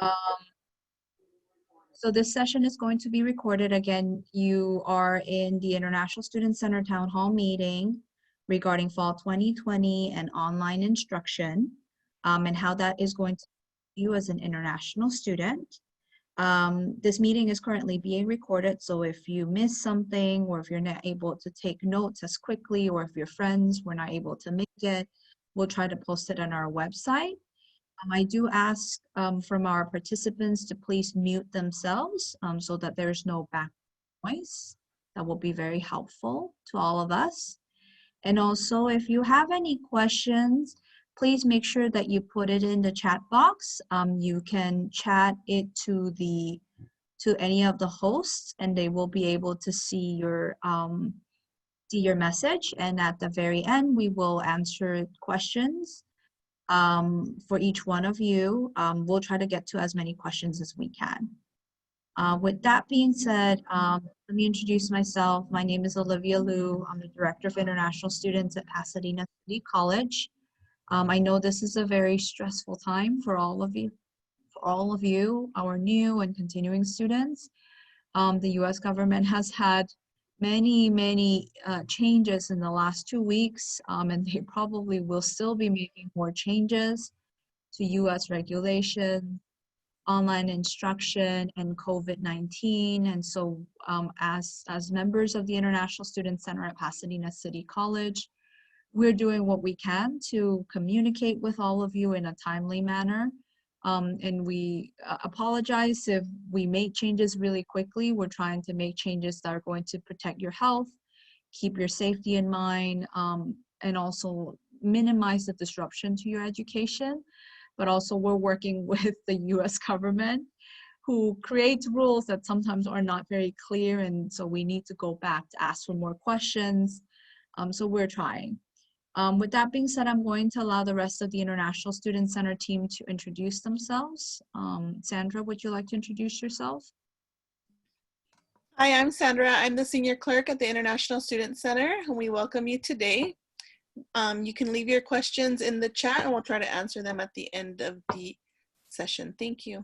Um, so this session is going to be recorded. Again, you are in the International Student Center Town Hall meeting regarding Fall 2020 and online instruction, and how that is going to you as an international student. This meeting is currently being recorded, so if you miss something or if you're not able to take notes as quickly, or if your friends were not able to make it, we'll try to post it on our website. I do ask from our participants to please mute themselves so that there's no background noise. That will be very helpful to all of us. And also, if you have any questions, please make sure that you put it in the chat box. You can chat it to any of the hosts, and they will be able to see your message. And at the very end, we will answer questions for each one of you. We'll try to get to as many questions as we can. With that being said, let me introduce myself. My name is Olivia Liu. I'm the Director of International Students at Pasadena City College. I know this is a very stressful time for all of you, our new and continuing students. The U.S. government has had many changes in the last 2 weeks, and they probably will still be making more changes to U.S. regulation, online instruction, and COVID-19. And so as members of the International Student Center at Pasadena City College, we're doing what we can to communicate with all of you in a timely manner. And we apologize if we make changes really quickly. We're trying to make changes that are going to protect your health, keep your safety in mind, and also minimize the disruption to your education. But also we're working with the US government, who creates rules that sometimes are not very clear. And so we need to go back to ask for more questions. So we're trying. With that being said, I'm going to allow the rest of the International Student Center team to introduce themselves. Sandra, would you like to introduce yourself? Hi, I'm Sandra. I'm the Senior Clerk at the International Student Center, and we welcome you today. You can leave your questions in the chat, and we'll try to answer them at the end of the session. Thank you.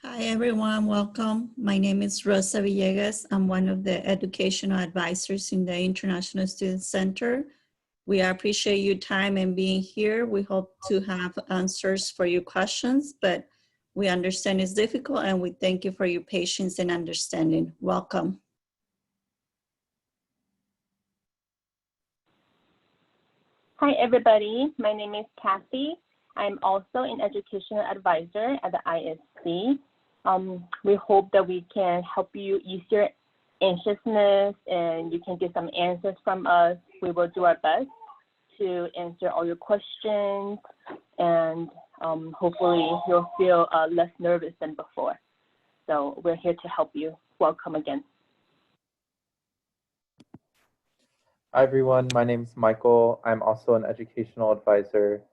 Hi everyone, welcome. My name is Rosa Villegas. I'm one of the educational advisors in the International Student Center. We appreciate your time and being here. We hope to have answers for your questions, but we understand it's difficult, and we thank you for your patience and understanding. Welcome. Hi everybody, my name is Kathy. I'm also an educational advisor at the ISC. We hope that we can help you ease your anxiousness and you can get some answers from us. We will do our best to answer all your questions, and hopefully you'll feel less nervous than before. So we're here to help you. Welcome again. Hi everyone, my name is Michael. I'm also an educational advisor.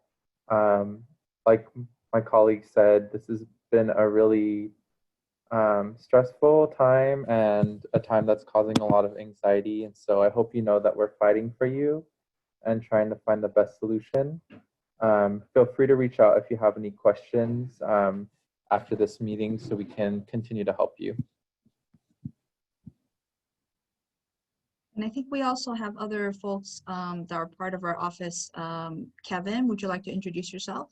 Like my colleague said, this has been a really stressful time and a time that's causing a lot of anxiety. And so I hope you know that we're fighting for you and trying to find the best solution. Feel free to reach out if you have any questions after this meeting so we can continue to help you. And I think we also have other folks that are part of our office. Kevin, would you like to introduce yourself?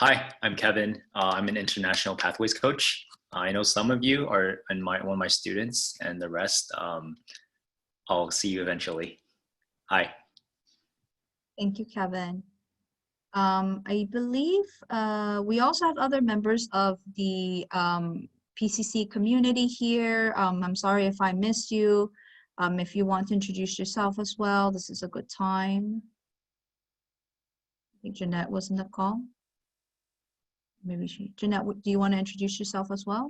Hi, I'm Kevin. I'm an international pathways coach. I know some of you are one of my students, and the rest, I'll see you eventually. Hi. Thank you, Kevin. I believe we also have other members of the PCC community here. I'm sorry if I missed you. If you want to introduce yourself as well, this is a good time. I think Jeanette was in the call. Jeanette, do you want to introduce yourself as well?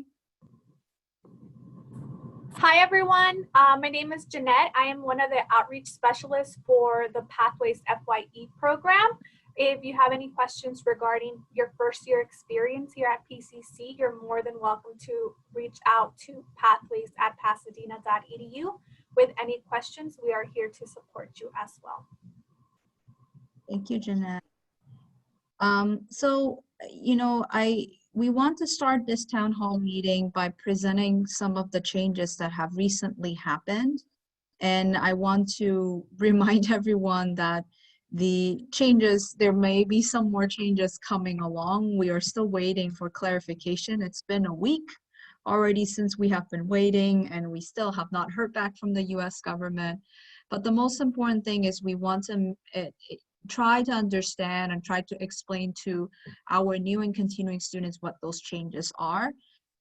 Hi everyone, my name is Jeanette. I am one of the outreach specialists for the Pathways FYE program. If you have any questions regarding your first year experience here at PCC, you're more than welcome to reach out to pathways@pasadena.edu, with any questions, we are here to support you as well. Thank you, Jeanette. So, we want to start this town hall meeting by presenting some of the changes that have recently happened. And I want to remind everyone that the changes, there may be some more changes coming along. We are still waiting for clarification. It's been a week already since we have been waiting, and we still have not heard back from the US government. But the most important thing is we want to try to understand and try to explain to our new and continuing students what those changes are.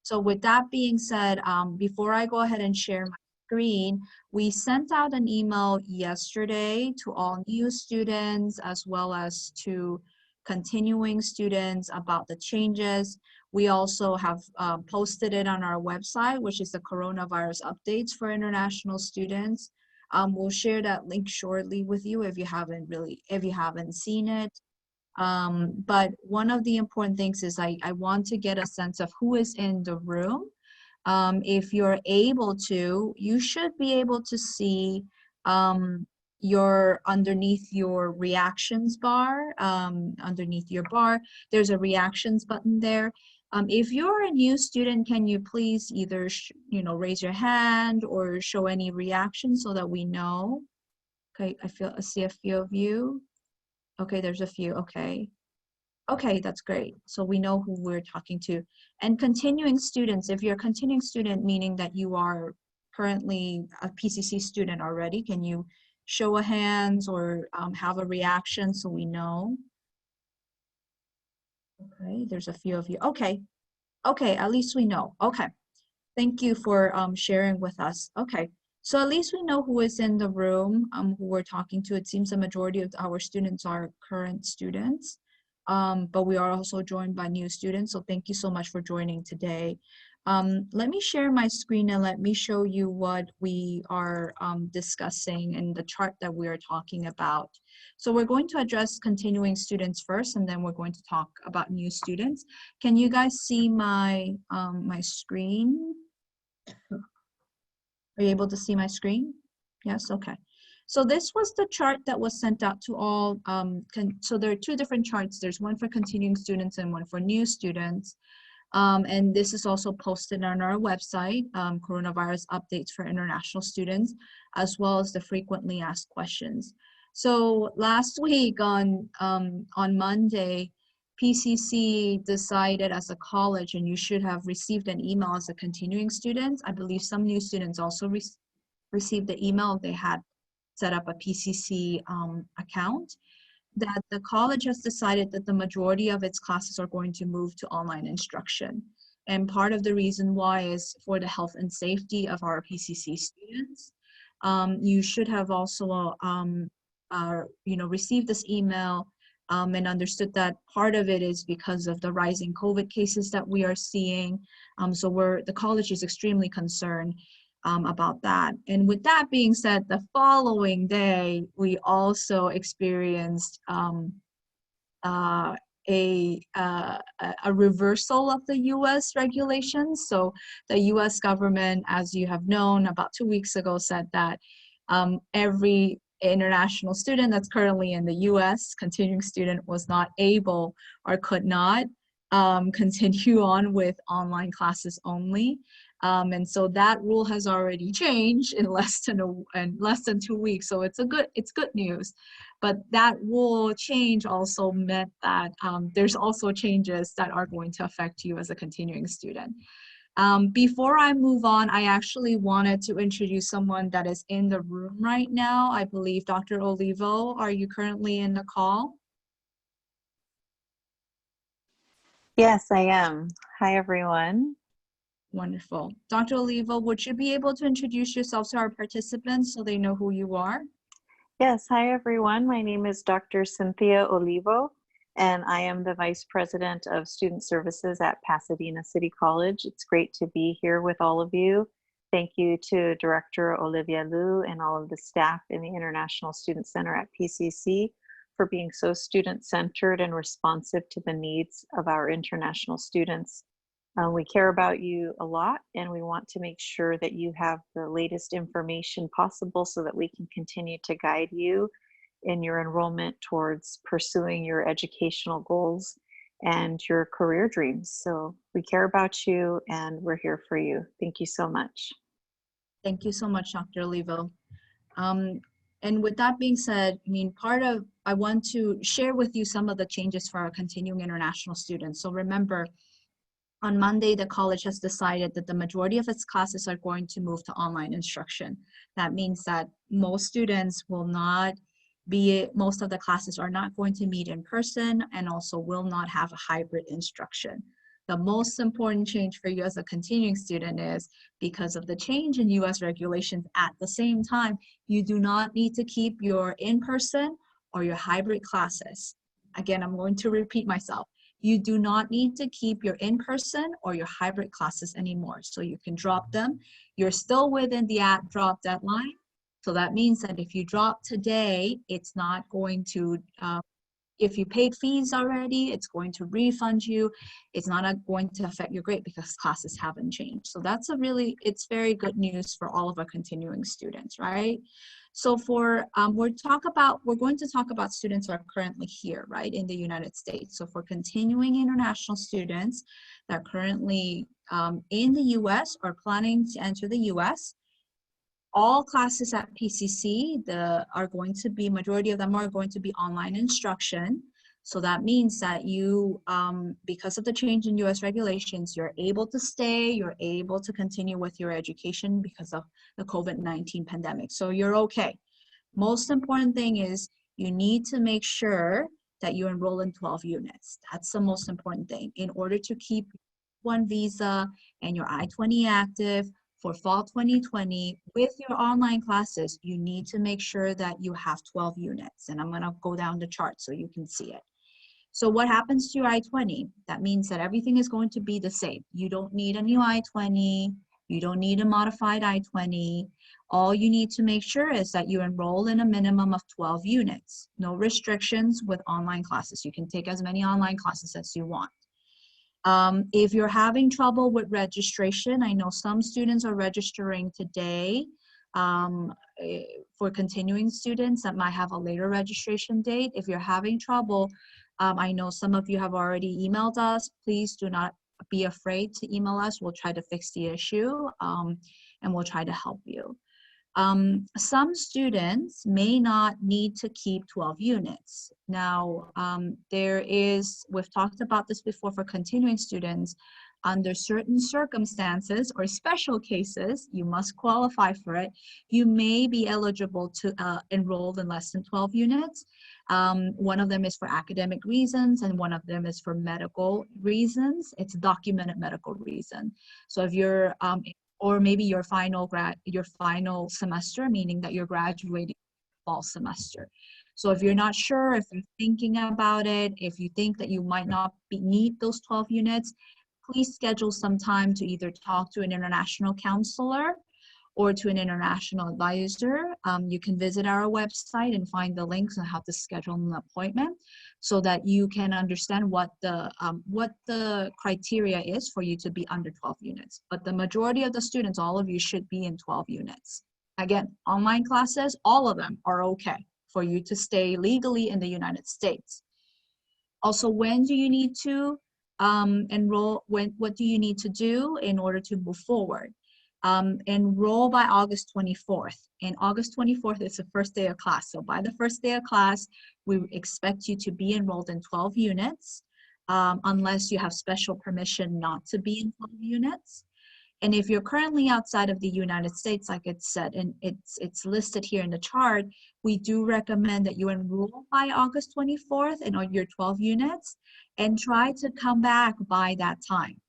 So with that being said, before I go ahead and share my screen, we sent out an email yesterday to all new students as well as to continuing students about the changes. We also have posted it on our website, which is the coronavirus updates for international students. We'll share that link shortly with you if you haven't seen it. But one of the important things is I want to get a sense of who is in the room. If you're able to, you should be able to see underneath your reactions bar, underneath your bar, there's a reactions button there. If you're a new student, can you please either raise your hand or show any reaction so that we know? Okay, I see a few of you. Okay, there's a few. Okay, that's great. So we know who we're talking to. And continuing students, if you're a continuing student, meaning that you are currently a PCC student already, can you show a hands or have a reaction so we know? Okay, there's a few of you. Okay, at least we know. Okay, thank you for sharing with us. Okay, so at least we know who is in the room, who we're talking to. It seems the majority of our students are current students, but we are also joined by new students. So thank you so much for joining today. Let me share my screen and let me show you what we are discussing in the chart that we are talking about. So we're going to address continuing students first, and then we're going to talk about new students. Can you guys see my screen? Are you able to see my screen? Yes, okay. So this was the chart that was sent out to all. So there are two different charts. There's one for continuing students and one for new students. And this is also posted on our website, coronavirus updates for international students, as well as the frequently asked questions. So last week on Monday, PCC decided as a college, and you should have received an email as a continuing student. I believe some new students also received the email. They had set up a PCC account, that the college has decided that the majority of its classes are going to move to online instruction. And part of the reason why is for the health and safety of our PCC students. You should have also received this email and understood that part of it is because of the rising COVID cases that we are seeing. So the college is extremely concerned about that. And with that being said, the following day, we also experienced a reversal of the US regulations. So the US government, as you have known, about 2 weeks ago said that every international student that's currently in the US, continuing student, was not able or could not continue on with online classes only. And so that rule has already changed in less than 2 weeks. So it's good news. But that rule change also meant that there's also changes that are going to affect you as a continuing student. Before I move on, I actually wanted to introduce someone that is in the room right now. I believe Dr. Olivo, are you currently in the call? Yes, I am. Hi, everyone. Wonderful. Dr. Olivo, would you be able to introduce yourself to our participants so they know who you are? Yes, hi, everyone. My name is Dr. Cynthia Olivo, and I am the Vice President of Student Services at Pasadena City College. It's great to be here with all of you. Thank you to Director Olivia Liu and all of the staff in the International Student Center at PCC for being so student-centered and responsive to the needs of our international students. We care about you a lot, and we want to make sure that you have the latest information possible so that we can continue to guide you in your enrollment towards pursuing your educational goals and your career dreams. So we care about you and we're here for you. Thank you so much. Thank you so much, Dr. Olivo. And with that being said, I mean, I want to share with you some of the changes for our continuing international students. So remember, on Monday, the college has decided that the majority of its classes are going to move to online instruction. That means that most students will not most of the classes are not going to meet in person and also will not have a hybrid instruction. The most important change for you as a continuing student is because of the change in US regulations at the same time, you do not need to keep your in-person or your hybrid classes. Again, I'm going to repeat myself. You do not need to keep your in-person or your hybrid classes anymore. So you can drop them. You're still within the drop deadline. So that means that if you drop today, it's not going to, if you paid fees already, it's going to refund you. It's not going to affect your grade because classes haven't changed. So that's it's very good news for all of our continuing students, right? So for, we're going to talk about students who are currently here, right, in the United States. So for continuing international students that are currently in the US or planning to enter the US, all classes at PCC, majority of them are going to be online instruction. So that means that you, because of the change in US regulations, you're able to stay, you're able to continue with your education because of the COVID-19 pandemic. So you're okay. Most important thing is you need to make sure that you enroll in 12 units. That's the most important thing. In order to keep one visa and your I-20 active for fall 2020 with your online classes, you need to make sure that you have 12 units. And I'm gonna go down the chart so you can see it. So what happens to your I-20? That means that everything is going to be the same. You don't need a new I-20. You don't need a modified I-20. All you need to make sure is that you enroll in a minimum of 12 units. No restrictions with online classes. You can take as many online classes as you want. If you're having trouble with registration, I know some students are registering today for continuing students that might have a later registration date. If you're having trouble, I know some of you have already emailed us. Please do not be afraid to email us. We'll try to fix the issue and we'll try to help you. Some students may not need to keep 12 units. Now, we've talked about this before for continuing students, under certain circumstances or special cases, you must qualify for it. You may be eligible to enroll in less than 12 units. One of them is for academic reasons and one of them is for medical reasons. It's a documented medical reason. So if you're or maybe your final semester, meaning that you're graduating fall semester. So if you're not sure, if you're thinking about it, if you think that you might not need those 12 units, please schedule some time to either talk to an international counselor or to an international advisor. You can visit our website and find the links on how to schedule an appointment so that you can understand what the criteria is for you to be under 12 units. But the majority of the students, all of you should be in 12 units. Again, online classes, all of them are okay for you to stay legally in the United States. Also, when do you need to enroll? What do you need to do in order to move forward? Enroll by August 24th. And August 24th is the first day of class. So by the first day of class, we expect you to be enrolled in 12 units, unless you have special permission not to be in 12 units. And if you're currently outside of the United States, like it said, and it's listed here in the chart, we do recommend that you enroll by August 24th in your 12 units and try to come back by that time.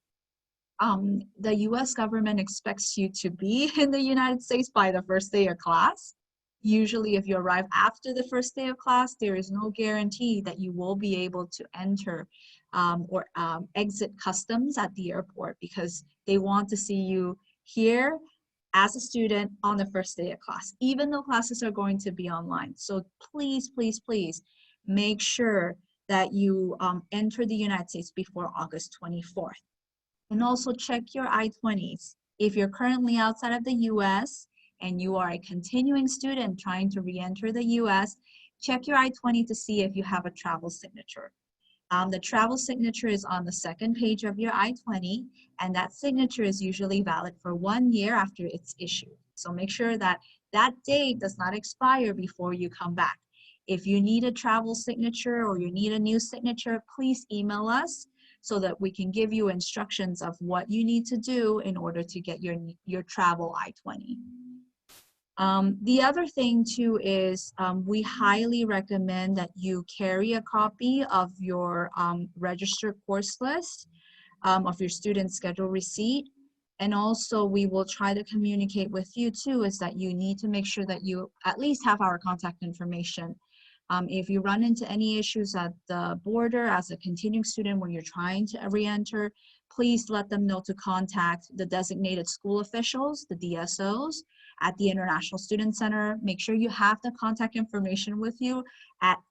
The US government expects you to be in the United States by the first day of class. Usually if you arrive after the first day of class, there is no guarantee that you will be able to enter or exit customs at the airport because they want to see you here as a student on the first day of class, even though classes are going to be online. So please, please, please make sure that you enter the United States before August 24th. And also check your I-20s. If you're currently outside of the US and you are a continuing student trying to re-enter the US, check your I-20 to see if you have a travel signature. The travel signature is on the second page of your I-20, and that signature is usually valid for 1 year after it's issued. So make sure that that date does not expire before you come back. If you need a travel signature or you need a new signature, please email us so that we can give you instructions of what you need to do in order to get your travel I-20. The other thing too is we highly recommend that you carry a copy of your registered course list, of your student schedule receipt. And also we will try to communicate with you too, is that you need to make sure that you at least have our contact information. If you run into any issues at the border as a continuing student when you're trying to re-enter, please let them know to contact the designated school officials, the DSOs, at the International Student Center. Make sure you have the contact information with you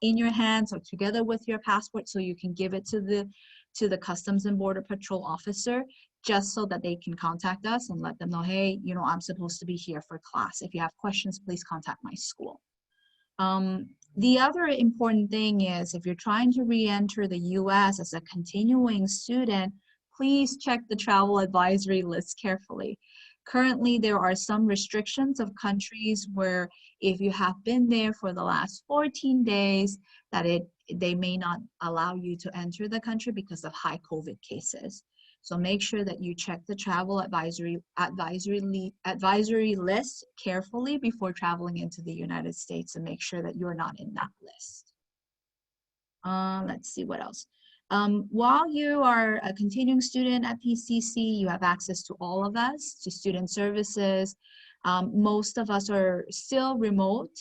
in your hands or together with your passport so you can give it to the Customs and Border Patrol officer, just so that they can contact us and let them know, hey, you know, I'm supposed to be here for class. If you have questions, please contact my school. The other important thing is if you're trying to re-enter the US as a continuing student, please check the travel advisory list carefully. Currently, there are some restrictions of countries where if you have been there for the last 14 days, that they may not allow you to enter the country because of high COVID cases. So make sure that you check the travel advisory list carefully before traveling into the United States and make sure that you're not in that list. Let's see what else. While you are a continuing student at PCC, you have access to all of us, to student services. Most of us are still remote,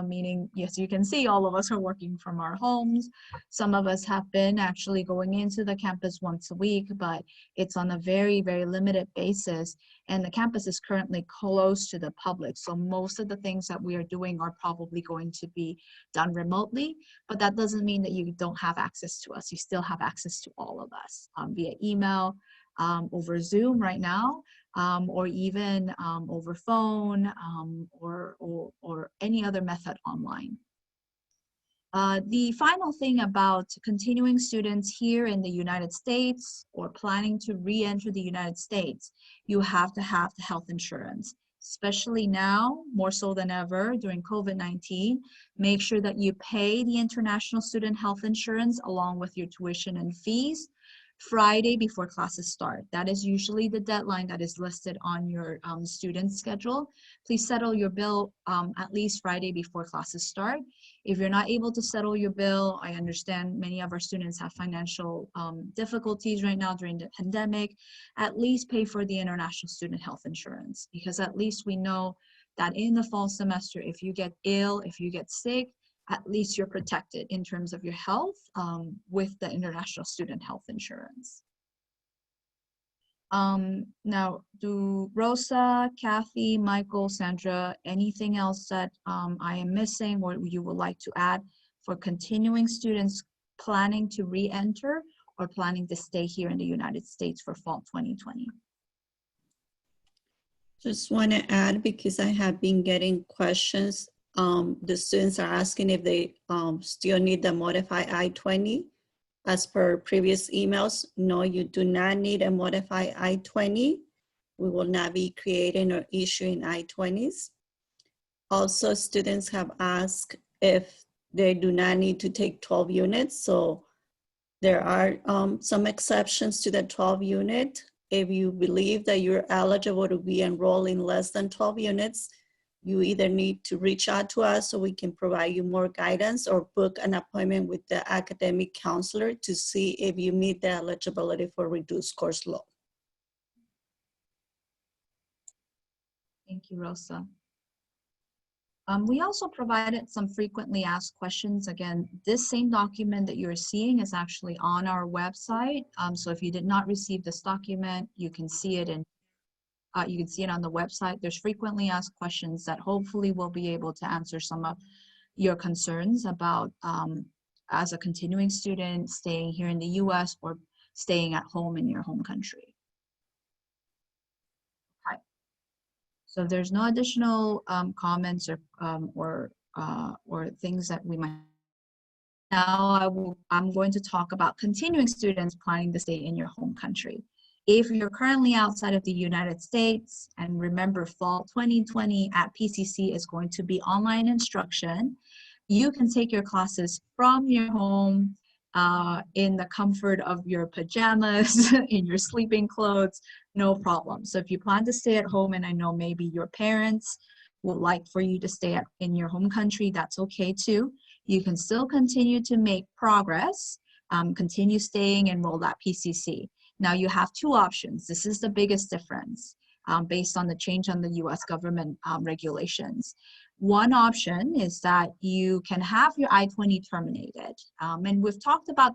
meaning, yes, you can see all of us are working from our homes. Some of us have been actually going into the campus once a week, but it's on a very, very limited basis. And the campus is currently closed to the public. So most of the things that we are doing are probably going to be done remotely, but that doesn't mean that you don't have access to us. You still have access to all of us via email, over Zoom right now, or even over phone, or any other method online. The final thing about continuing students here in the United States or planning to re-enter the United States, you have to have the health insurance, especially now, more so than ever during COVID-19. Make sure that you pay the international student health insurance along with your tuition and fees Friday before classes start. That is usually the deadline that is listed on your student schedule. Please settle your bill at least Friday before classes start. If you're not able to settle your bill, I understand many of our students have financial difficulties right now during the pandemic. At least pay for the international student health insurance, because at least we know that in the fall semester, if you get ill, if you get sick, at least you're protected in terms of your health with the international student health insurance. Now, do Rosa, Kathy, Michael, Sandra, anything else that I am missing or you would like to add for continuing students planning to re-enter or planning to stay here in the United States for fall 2020? Just want to add, because I have been getting questions. The students are asking if they still need the modified I-20. As per previous emails, no, you do not need a modified I-20. We will not be creating or issuing I-20s. Also, students have asked if they do not need to take 12 units. So there are some exceptions to the 12 unit. If you believe that you're eligible to be enrolled in less than 12 units, you either need to reach out to us so we can provide you more guidance or book an appointment with the academic counselor to see if you meet the eligibility for reduced course load. Thank you, Rosa. We also provided some frequently asked questions. Again, this same document that you're seeing is actually on our website. So if you did not receive this document, you can see it on the website. There's frequently asked questions that hopefully will be able to answer some of your concerns about as a continuing student staying here in the US or staying at home in your home country. So if there's no additional comments or things that we might, now I'm going to talk about continuing students planning to stay in your home country. If you're currently outside of the United States, and remember fall 2020 at PCC is going to be online instruction, you can take your classes from your home in the comfort of your pajamas, in your sleeping clothes, no problem. So if you plan to stay at home, and I know maybe your parents would like for you to stay in your home country, that's okay too. You can still continue to make progress, continue staying enrolled at PCC. Now you have two options. This is the biggest difference based on the change on the US government regulations. One option is that you can have your I-20 terminated. And we've talked about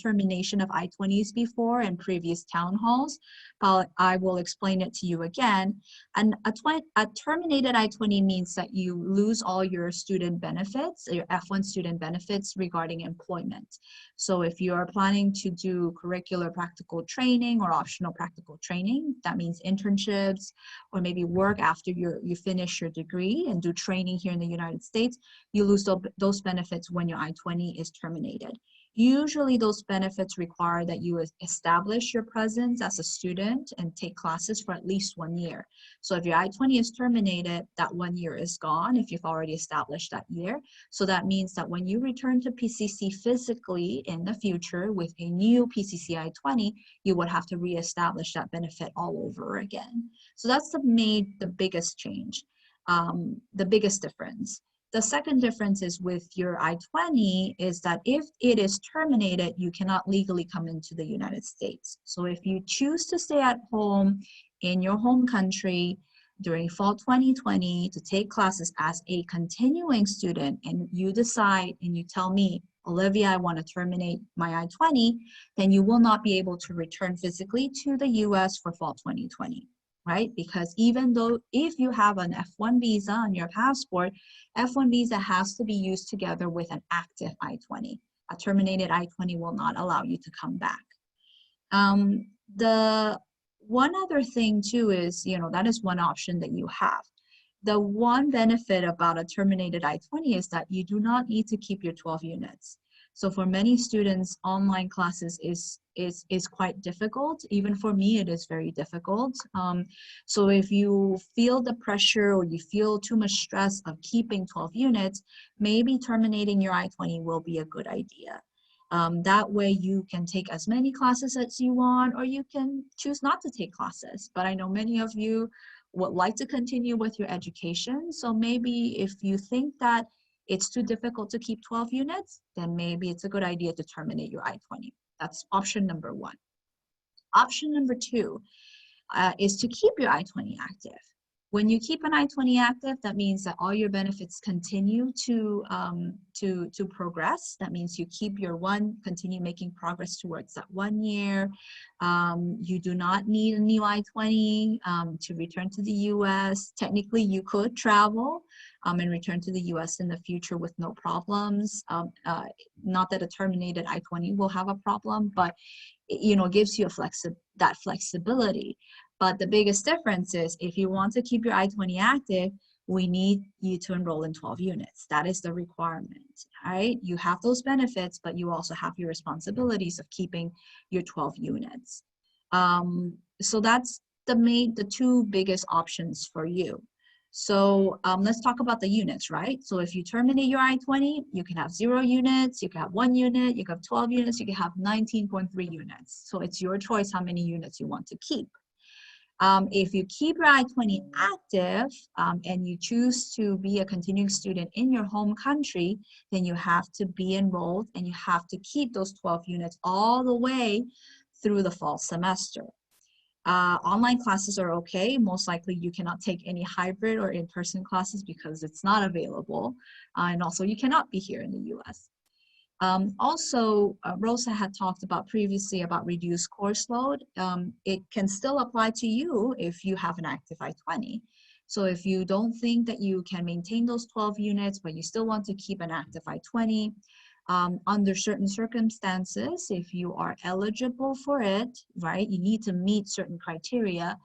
termination of I-20s before in previous town halls, but I will explain it to you again. And a terminated I-20 means that you lose all your student benefits, your F1 student benefits regarding employment. So if you are planning to do curricular practical training or optional practical training, that means internships or maybe work after you finish your degree and do training here in the United States, you lose those benefits when your I-20 is terminated. Usually those benefits require that you establish your presence as a student and take classes for at least 1 year. So if your I-20 is terminated, that 1 year is gone if you've already established that year. So that means that when you return to PCC physically in the future with a new PCC I-20, you would have to reestablish that benefit all over again. So that's the biggest change, the biggest difference. The second difference is with your I-20 is that if it is terminated, you cannot legally come into the United States. So if you choose to stay at home in your home country during fall 2020 to take classes as a continuing student, and you decide and you tell me, Olivia, I want to terminate my I-20, then you will not be able to return physically to the US for fall 2020. Right? Because even though if you have an F1 visa on your passport, F1 visa has to be used together with an active I-20. A terminated I-20 will not allow you to come back. The one other thing too is, that is one option that you have. The one benefit about a terminated I-20 is that you do not need to keep your 12 units. So for many students, online classes is quite difficult. Even for me, it is very difficult. So if you feel the pressure or you feel too much stress of keeping 12 units, maybe terminating your I-20 will be a good idea. That way you can take as many classes as you want, or you can choose not to take classes. But I know many of you would like to continue with your education. So maybe if you think that it's too difficult to keep 12 units, then maybe it's a good idea to terminate your I-20. That's option number one. Option number two is to keep your I-20 active. When you keep an I-20 active, that means that all your benefits continue to progress. That means you keep your continue making progress towards that 1 year. You do not need a new I-20 to return to the US. Technically, you could travel and return to the US in the future with no problems. Not that a terminated I-20 will have a problem, but it gives you that flexibility. But the biggest difference is if you want to keep your I-20 active, we need you to enroll in 12 units. That is the requirement, all right? You have those benefits, but you also have your responsibilities of keeping your 12 units. So that's the two biggest options for you. So let's talk about the units, right? So if you terminate your I-20, you can have 0 units, you can have 1 unit, you can have 12 units, you can have 19.3 units. So it's your choice how many units you want to keep. If you keep your I-20 active and you choose to be a continuing student in your home country, then you have to be enrolled and you have to keep those 12 units all the way through the fall semester. Online classes are okay. Most likely you cannot take any hybrid or in-person classes because it's not available. And also you cannot be here in the US. Rosa had talked about previously about reduced course load. It can still apply to you if you have an active I-20. So if you don't think that you can maintain those 12 units, but you still want to keep an active I-20, under certain circumstances, if you are eligible for it, right, you need to meet certain criteria.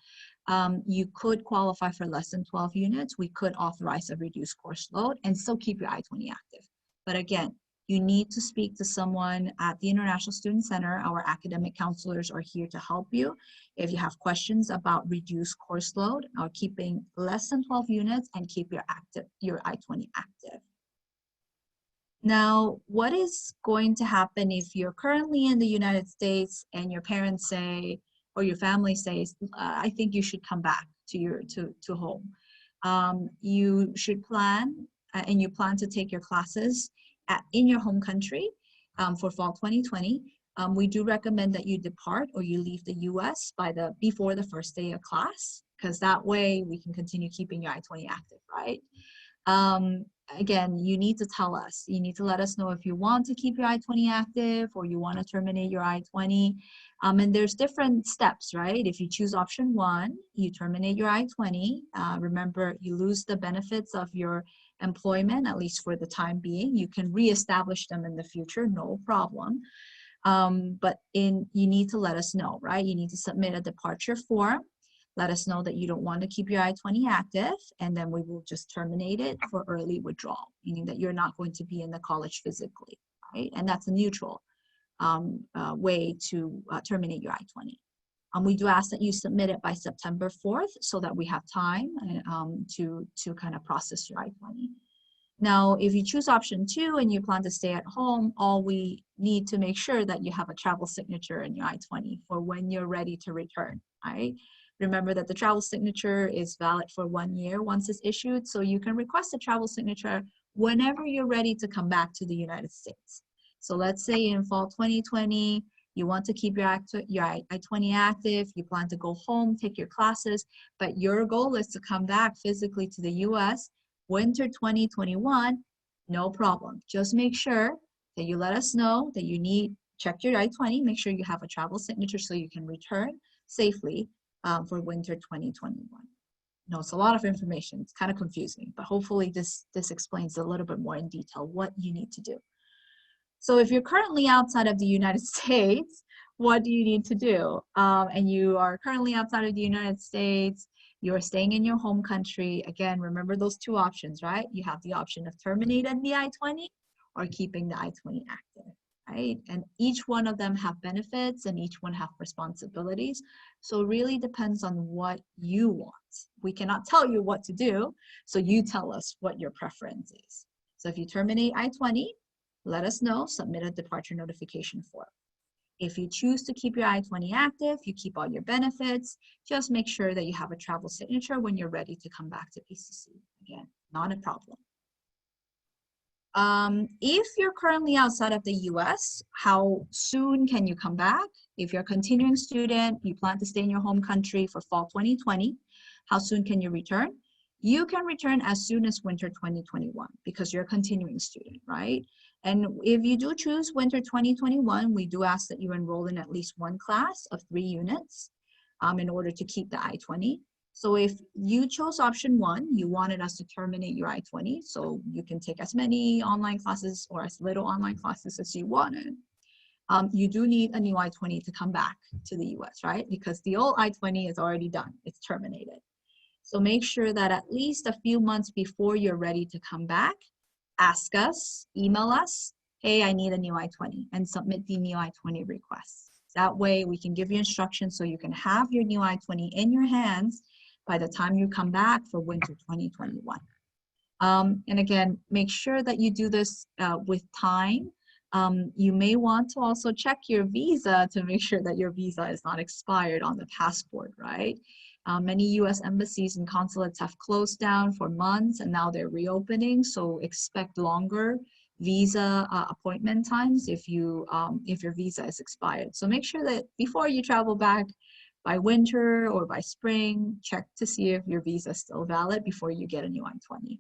you could qualify for less than 12 units. We could authorize a reduced course load and still keep your I-20 active. But again, you need to speak to someone at the International Student Center. Our academic counselors are here to help you. If you have questions about reduced course load or keeping less than 12 units and keep your I-20 active. Now, what is going to happen if you're currently in the United States and your parents say, or your family says, I think you should come back to home. You should plan, and you plan to take your classes in your home country for fall 2020. We do recommend that you depart or you leave the US before the first day of class, because that way we can continue keeping your I-20 active, right? Again, you need to tell us. You need to let us know if you want to keep your I-20 active or you want to terminate your I-20. And there's different steps, right? If you choose option 1, you terminate your I-20. Remember, you lose the benefits of your employment, at least for the time being. You can reestablish them in the future, no problem. But you need to let us know, right? You need to submit a departure form. Let us know that you don't want to keep your I-20 active, and then we will just terminate it for early withdrawal, meaning that you're not going to be in the college physically, right? And that's a neutral way to terminate your I-20. We do ask that you submit it by September 4th so that we have time to kind of process your I-20. Now, if you choose option 2 and you plan to stay at home, all we need to make sure that you have a travel signature in your I-20 for when you're ready to return, right? Remember that the travel signature is valid for 1 year once it's issued, so you can request a travel signature whenever you're ready to come back to the United States. So let's say in fall 2020, you want to keep your I-20 active, you plan to go home, take your classes, but your goal is to come back physically to the US, winter 2021, no problem. Just make sure that you let us know that check your I-20, make sure you have a travel signature so you can return safely for winter 2021. No, it's a lot of information. It's kind of confusing, but hopefully this explains a little bit more in detail what you need to do. So if you're currently outside of the United States, what do you need to do? And you are currently outside of the United States, you're staying in your home country. Again, remember those 2 options, right? You have the option of terminating the I-20 or keeping the I-20 active. Right? And each one of them have benefits and each one have responsibilities. So it really depends on what you want. We cannot tell you what to do, so you tell us what your preference is. So if you terminate I-20, let us know, submit a departure notification form. If you choose to keep your I-20 active, you keep all your benefits, just make sure that you have a travel signature when you're ready to come back to PCC. Again, not a problem. If you're currently outside of the US, how soon can you come back? If you're a continuing student, you plan to stay in your home country for fall 2020, how soon can you return? You can return as soon as winter 2021 because you're a continuing student, right? And if you do choose winter 2021, we do ask that you enroll in at least 1 class of 3 units in order to keep the I-20. So if you chose option 1, you wanted us to terminate your I-20, so you can take as many online classes or as little online classes as you wanted. You do need a new I-20 to come back to the US, right? Because the old I-20 is already done, it's terminated. So make sure that at least a few months before you're ready to come back, ask us, email us, hey, I need a new I-20, and submit the new I-20 request. That way we can give you instructions so you can have your new I-20 in your hands by the time you come back for winter 2021. And again, make sure that you do this with time. You may want to also check your visa to make sure that your visa is not expired on the passport, right? Many US embassies and consulates have closed down for months and now they're reopening, so expect longer visa appointment times if your visa is expired. So make sure that before you travel back, by winter or by spring, check to see if your visa is still valid before you get a new I-20.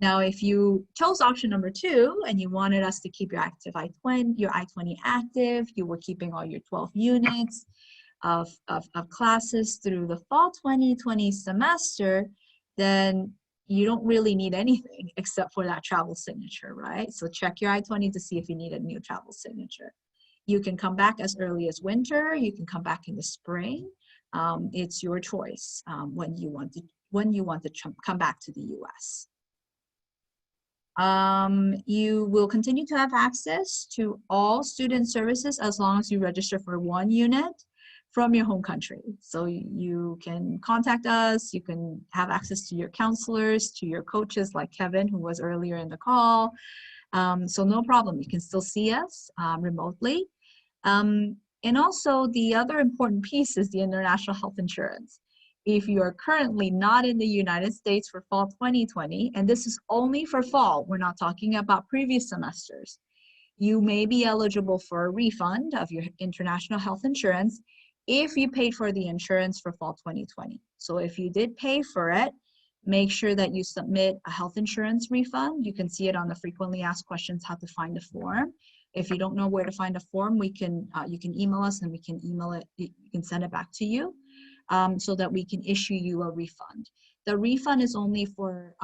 Now, if you chose option number 2 and you wanted us to keep your I-20 active, you were keeping all your 12 units of classes through the fall 2020 semester, then you don't really need anything except for that travel signature, right? So check your I-20 to see if you need a new travel signature. You can come back as early as winter, you can come back in the spring. It's your choice when you want to come back to the US. You will continue to have access to all student services as long as you register for 1 unit from your home country. So you can contact us, you can have access to your counselors, to your coaches like Kevin, who was earlier in the call. So no problem, you can still see us remotely. And also the other important piece is the international health insurance. If you are currently not in the United States for fall 2020, and this is only for fall, we're not talking about previous semesters, you may be eligible for a refund of your international health insurance if you paid for the insurance for fall 2020. So if you did pay for it, make sure that you submit a health insurance refund. You can see it on the frequently asked questions, how to find a form. If you don't know where to find a form, you can email us and we can email it, you can send it back to you. So that we can issue you a refund. The refund is only for,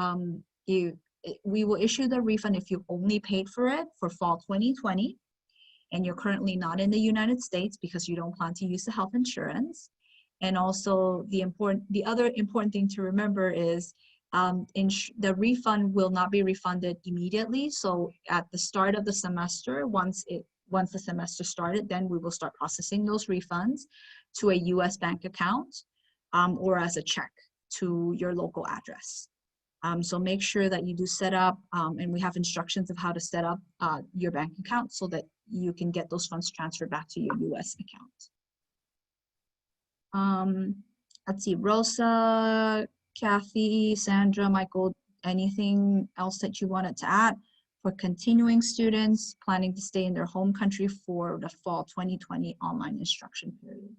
we will issue the refund if you only paid for it for fall 2020 and you're currently not in the United States because you don't plan to use the health insurance. And also the other important thing to remember is the refund will not be refunded immediately. So at the start of the semester, once the semester started, then we will start processing those refunds to a US bank account or as a check to your local address. So make sure that you do set up, and we have instructions of how to set up your bank account so that you can get those funds transferred back to your US account. Let's see, Rosa, Kathy, Sandra, Michael, anything else that you wanted to add? For continuing students planning to stay in their home country for the fall 2020 online instruction period.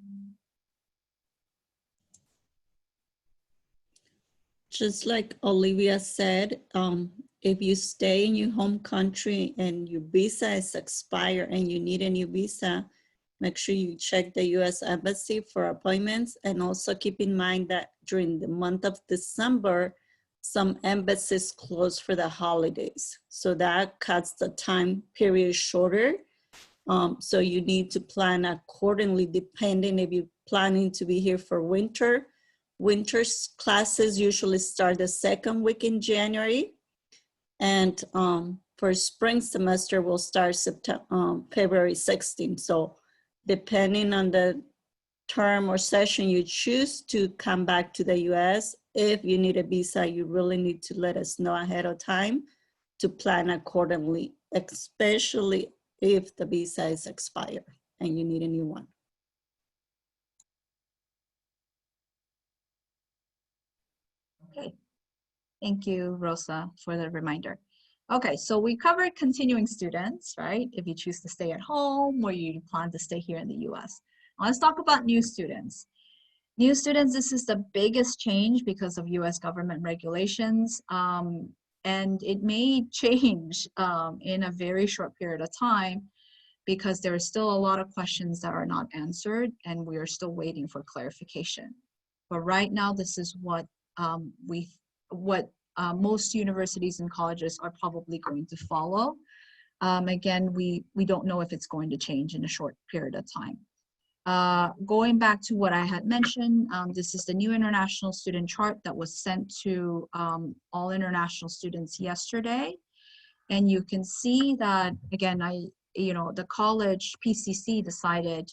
Just like Olivia said, if you stay in your home country and your visa is expired and you need a new visa, make sure you check the US Embassy for appointments, and also keep in mind that during the month of December, some embassies close for the holidays. So that cuts the time period shorter. So you need to plan accordingly, depending if you're planning to be here for winter. Winter's classes usually start the second week in January. And for spring semester, we'll start February 16th. So depending on the term or session you choose to come back to the US, if you need a visa, you really need to let us know ahead of time to plan accordingly, especially if the visa is expired and you need a new one. Okay, thank you, Rosa, for the reminder. Okay, so we covered continuing students, right? If you choose to stay at home or you plan to stay here in the US. Let's talk about new students. New students, this is the biggest change because of US government regulations, and it may change in a very short period of time because there are still a lot of questions that are not answered and we are still waiting for clarification. But right now, this is what most universities and colleges are probably going to follow. Again, we don't know if it's going to change in a short period of time. Going back to what I had mentioned, this is the new international student chart that was sent to all international students yesterday. And you can see that, again, the college PCC decided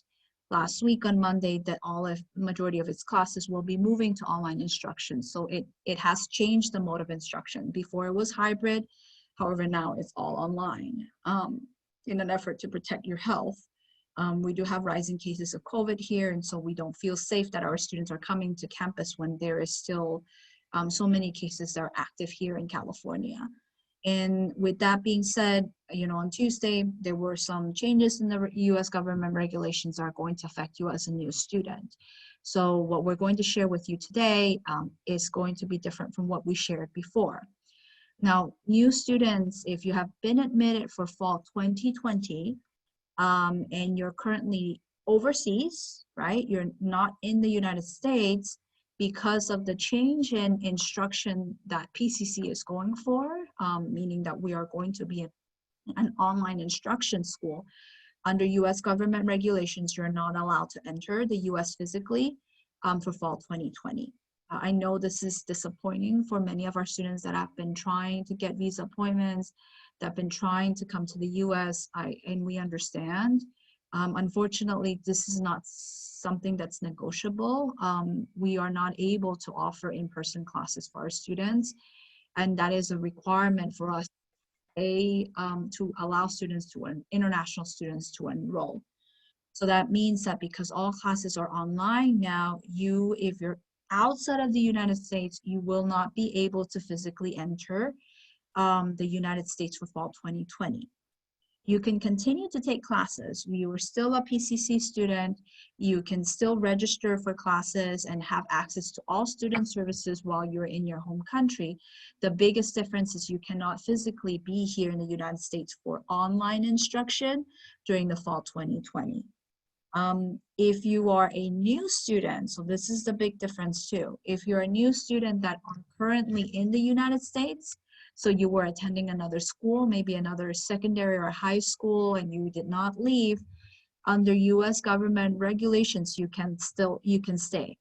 last week on Monday that majority of its classes will be moving to online instruction. So it has changed the mode of instruction. Before it was hybrid, however, now it's all online. In an effort to protect your health, we do have rising cases of COVID here, and so we don't feel safe that our students are coming to campus when there is still so many cases that are active here in California. And with that being said, on Tuesday, there were some changes in the US government regulations that are going to affect you as a new student. So what we're going to share with you today is going to be different from what we shared before. Now, new students, if you have been admitted for fall 2020, and you're currently overseas, right? You're not in the United States, because of the change in instruction that PCC is going for, meaning that we are going to be an online instruction school. Under US government regulations, you're not allowed to enter the US physically. for fall 2020. I know this is disappointing for many of our students that have been trying to get visa appointments, that have been trying to come to the US, and we understand. Unfortunately, this is not something that's negotiable. We are not able to offer in-person classes for our students, and that is a requirement for us to allow students international students to enroll. So that means that because all classes are online now, if you're outside of the United States, you will not be able to physically enter the United States for fall 2020. You can continue to take classes. You are still a PCC student. You can still register for classes and have access to all student services while you're in your home country. The biggest difference is you cannot physically be here in the United States for online instruction during the fall 2020. If you are a new student, so this is the big difference too. If you're a new student that are currently in the United States, so you were attending another school, maybe another secondary or high school, and you did not leave, under US government regulations, you can stay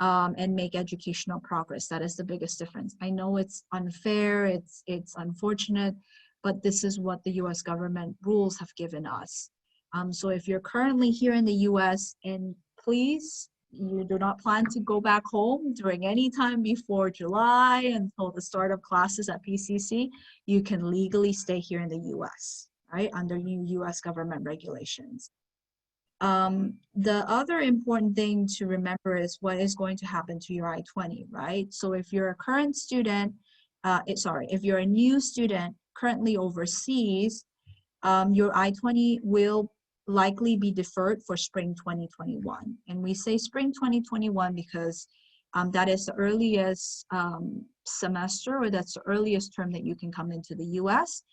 and make educational progress. That is the biggest difference. I know it's unfair, it's unfortunate, but this is what the US government rules have given us. So if you're currently here in the US, and please, you do not plan to go back home during any time before July until the start of classes at PCC, you can legally stay here in the US, right, under new US government regulations. The other important thing to remember is what is going to happen to your I-20, right? So if you're a current student, if you're a new student currently overseas, your I-20 will likely be deferred for spring 2021. And we say spring 2021 because that is the earliest semester, or that's the earliest term that you can come into the US.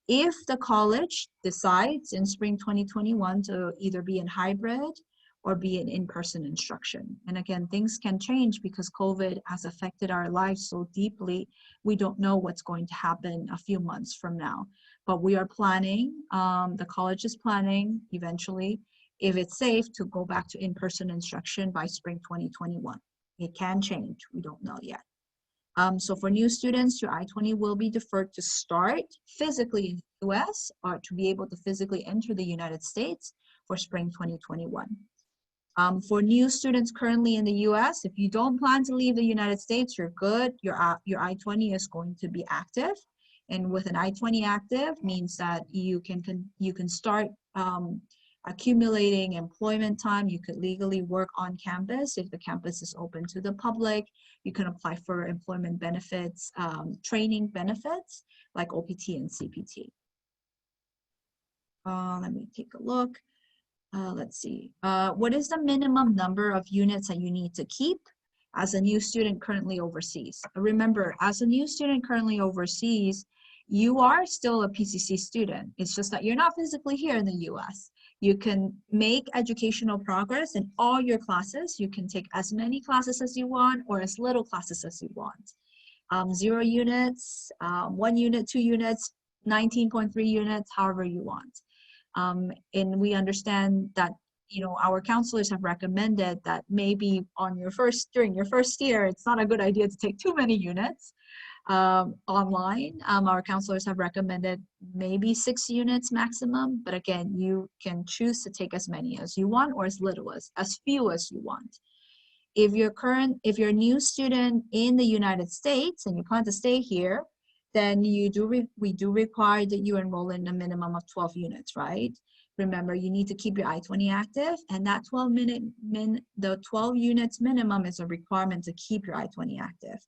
If the college decides in spring 2021 to either be in hybrid or be in in-person instruction. And again, things can change because COVID has affected our lives so deeply. We don't know what's going to happen a few months from now. But we are planning, the college is planning eventually, if it's safe, to go back to in-person instruction by spring 2021. It can change, we don't know yet. So for new students, your I-20 will be deferred to start physically in the US or to be able to physically enter the United States for spring 2021. For new students currently in the US, if you don't plan to leave the United States, you're good. Your I-20 is going to be active. And with an I-20 active means that you can start accumulating employment time. You could legally work on campus if the campus is open to the public. You can apply for employment benefits, training benefits like OPT and CPT. Let me take a look. Let's see. What is the minimum number of units that you need to keep as a new student currently overseas? Remember, as a new student currently overseas, you are still a PCC student. It's just that you're not physically here in the US. You can make educational progress in all your classes. You can take as many classes as you want or as little classes as you want. 0 units, 1 unit, 2 units, 19.3 units, however you want. And we understand that, you know, our counselors have recommended that maybe during your first year, it's not a good idea to take too many units online. Our counselors have recommended maybe 6 units maximum, but again, you can choose to take as many as you want or as few as you want. If you're a new student in the United States and you plan to stay here, then we do require that you enroll in a minimum of 12 units, right? Remember, you need to keep your I-20 active, and that 12 units minimum is a requirement to keep your I-20 active.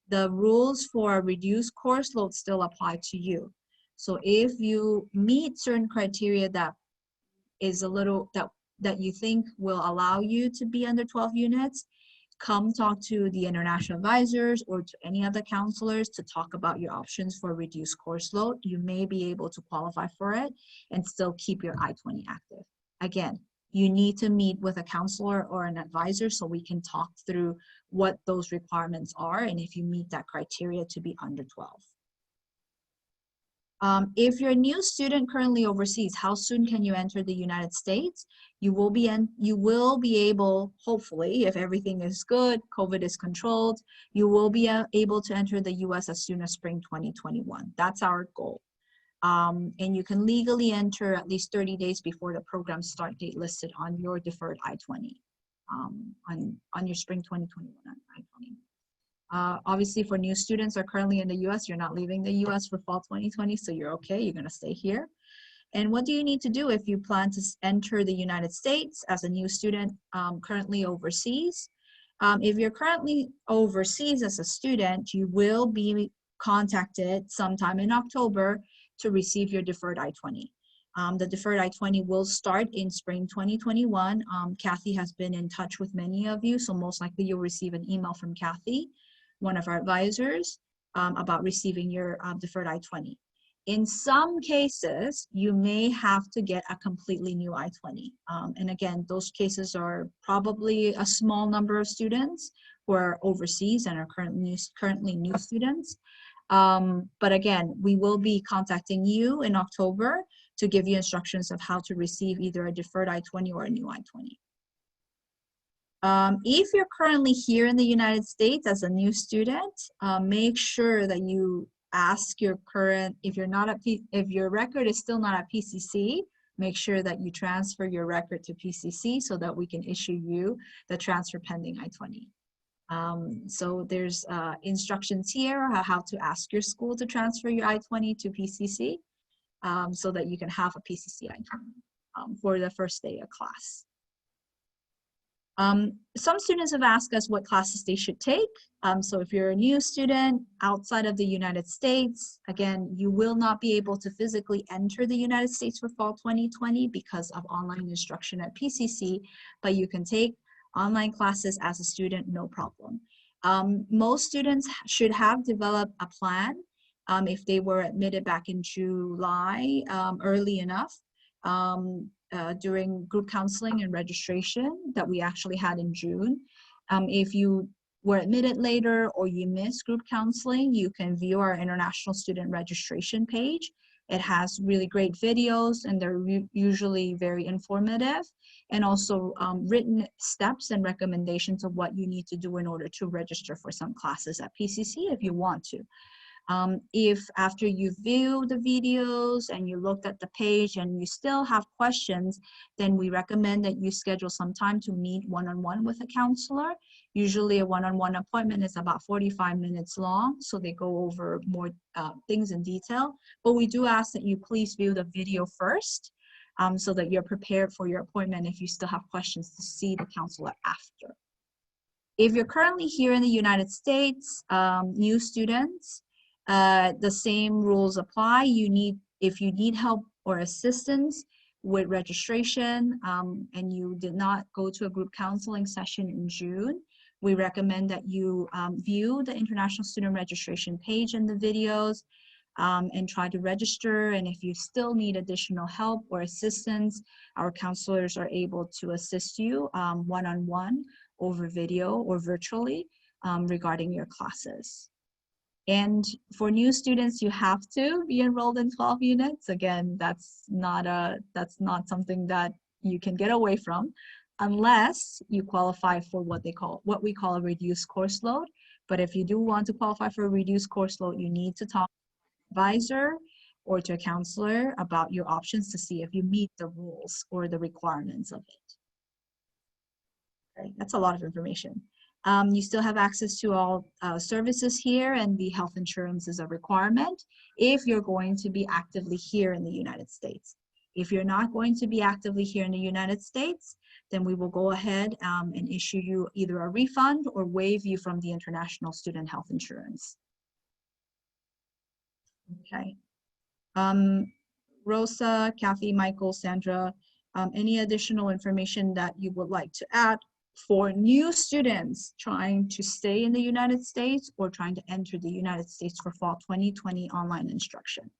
The rules for reduced course load still apply to you. So if you meet certain criteria that is that you think will allow you to be under 12 units, come talk to the international advisors or to any other counselors to talk about your options for reduced course load. You may be able to qualify for it and still keep your I-20 active. Again, you need to meet with a counselor or an advisor so we can talk through what those requirements are and if you meet that criteria to be under 12. If you're a new student currently overseas, how soon can you enter the United States? You will be able, hopefully, if everything is good, COVID is controlled, you will be able to enter the US as soon as spring 2021. That's our goal. And you can legally enter at least 30 days before the program start date listed on your deferred I-20, on your spring 2021 I-20. Obviously, for new students are currently in the US, you're not leaving the US for fall 2020, so you're okay, you're gonna stay here. And what do you need to do if you plan to enter the United States as a new student currently overseas? If you're currently overseas as a student, you will be contacted sometime in October to receive your deferred I-20. The deferred I-20 will start in spring 2021. Kathy has been in touch with many of you, so most likely you'll receive an email from Kathy, one of our advisors, about receiving your deferred I-20. In some cases, you may have to get a completely new I-20. And again, those cases are probably a small number of students who are overseas and are currently new students. But again, we will be contacting you in October to give you instructions of how to receive either a deferred I-20 or a new I-20. If you're currently here in the United States as a new student, make sure that you ask your current, if your record is still not at PCC, make sure that you transfer your record to PCC so that we can issue you the transfer pending I-20. So there's instructions here on how to ask your school to transfer your I-20 to PCC so that you can have a PCC I-20 for the first day of class. Some students have asked us what classes they should take. So if you're a new student outside of the United States, again, you will not be able to physically enter the United States for fall 2020 because of online instruction at PCC, but you can take online classes as a student, no problem. Most students should have developed a plan if they were admitted back in July, early enough. During group counseling and registration that we actually had in June. If you were admitted later or you missed group counseling, you can view our international student registration page. It has really great videos and they're usually very informative, and also written steps and recommendations of what you need to do in order to register for some classes at PCC if you want to. If after you view the videos and you looked at the page and you still have questions, then we recommend that you schedule some time to meet one-on-one with a counselor. Usually a one-on-one appointment is about 45 minutes long, so they go over more things in detail. But we do ask that you please view the video first so that you're prepared for your appointment if you still have questions to see the counselor after. If you're currently here in the United States, new students, the same rules apply. If you need help or assistance with registration and you did not go to a group counseling session in June, we recommend that you view the international student registration page in the videos and try to register. And if you still need additional help or assistance, our counselors are able to assist you one-on-one over video or virtually regarding your classes. And for new students, you have to be enrolled in 12 units. Again, that's not something that you can get away from unless you qualify for what we call a reduced course load. But if you do want to qualify for a reduced course load, you need to talk to an advisor or to a counselor about your options to see if you meet the rules or the requirements of it. Okay, that's a lot of information. You still have access to all services here, and the health insurance is a requirement if you're going to be actively here in the United States. If you're not going to be actively here in the United States, then we will go ahead and issue you either a refund or waive you from the international student health insurance. Okay. Rosa, Kathy, Michael, Sandra, any additional information that you would like to add for new students trying to stay in the United States or trying to enter the United States for fall 2020 online instruction?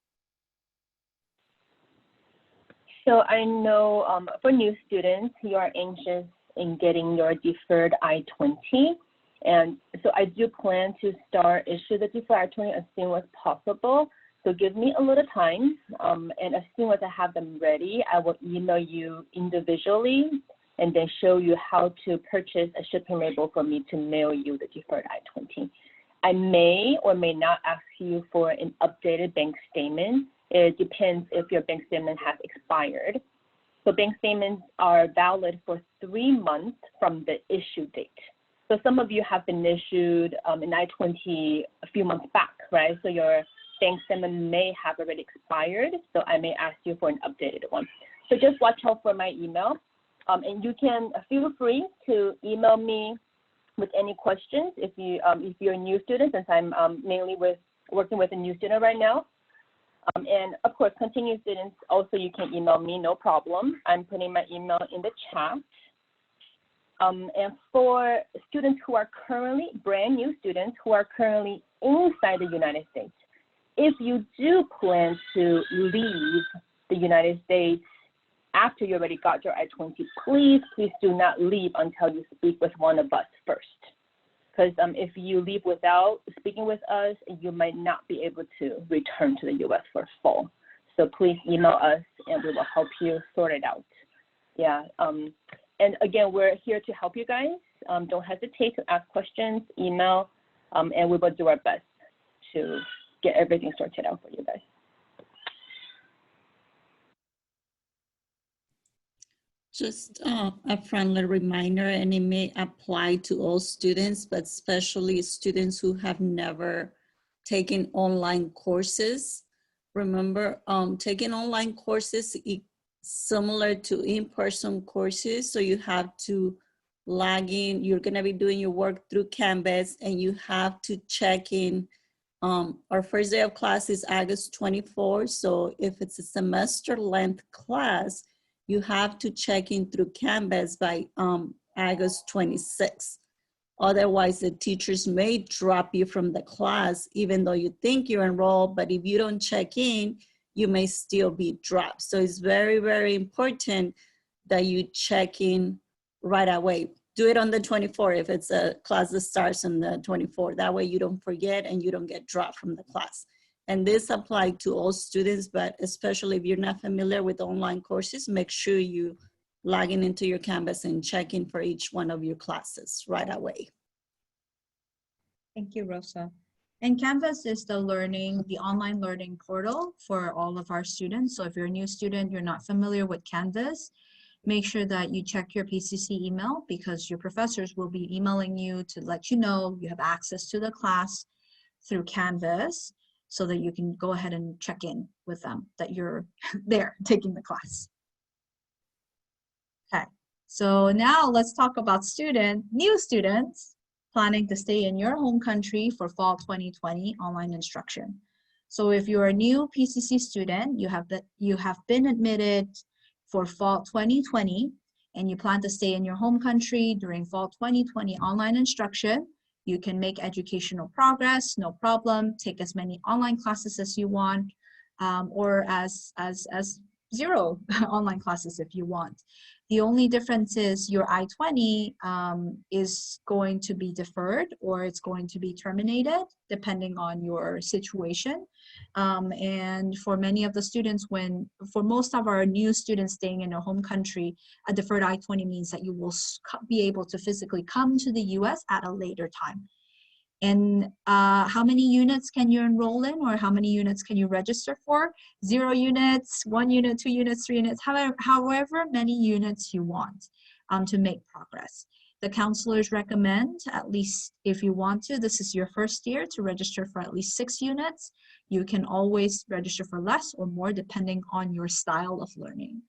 So I know for new students, you are anxious in getting your deferred I-20. And so I do plan to issue the deferred I-20 as soon as possible. So give me a little time, and as soon as I have them ready, I will email you individually and then show you how to purchase a shipping label for me to mail you the deferred I-20. I may or may not ask you for an updated bank statement. It depends if your bank statement has expired. So bank statements are valid for 3 months from the issue date. So some of you have been issued an I-20 a few months back, right? So your bank statement may have already expired, so I may ask you for an updated one. So just watch out for my email, and you can feel free to email me with any questions if you're a new student, since I'm mainly working with a new student right now. And of course, continuing students also, you can email me, no problem. I'm putting my email in the chat. And for students who are currently, brand new students who are currently inside the United States, if you do plan to leave the United States after you already got your I-20, please do not leave until you speak with one of us first. Because if you leave without speaking with us, you might not be able to return to the U.S. for fall. So please email us and we will help you sort it out. Yeah, and again, we're here to help you guys. Don't hesitate to ask questions, email, and we will do our best to get everything sorted out for you guys. Just a friendly reminder, and it may apply to all students, but especially students who have never taken online courses. Remember, taking online courses is similar to in-person courses, so you have to log in. You're gonna be doing your work through Canvas, and you have to check in. Our first day of class is August 24, so if it's a semester length class, you have to check in through Canvas by August 26. Otherwise, the teachers may drop you from the class, even though you think you're enrolled, but if you don't check in, you may still be dropped. So it's very, very important that you check in right away. Do it on the 24th if it's a class that starts on the 24th. That way you don't forget and you don't get dropped from the class. And this applies to all students, but especially if you're not familiar with online courses, make sure you log in into your Canvas and check in for each one of your classes right away. Thank you, Rosa. And Canvas is the online learning portal for all of our students. So if you're a new student, you're not familiar with Canvas, make sure that you check your PCC email, because your professors will be emailing you to let you know you have access to the class through Canvas, so that you can go ahead and check in with them that you're there taking the class. Okay, so now let's talk about new students planning to stay in your home country for fall 2020 online instruction. So if you're a new PCC student, you have been admitted for fall 2020 and you plan to stay in your home country during fall 2020 online instruction, you can make educational progress, no problem. Take as many online classes as you want, or as 0 online classes if you want. The only difference is your I-20 is going to be deferred, or it's going to be terminated depending on your situation. And for many of the students, for most of our new students staying in a home country, a deferred I-20 means that you will be able to physically come to the US at a later time. And how many units can you enroll in, or how many units can you register for? 0 units, 1 unit, 2 units, 3 units, however many units you want to make progress. The counselors recommend, at least if you want to, this is your first year, to register for at least 6 units. You can always register for less or more depending on your style of learning.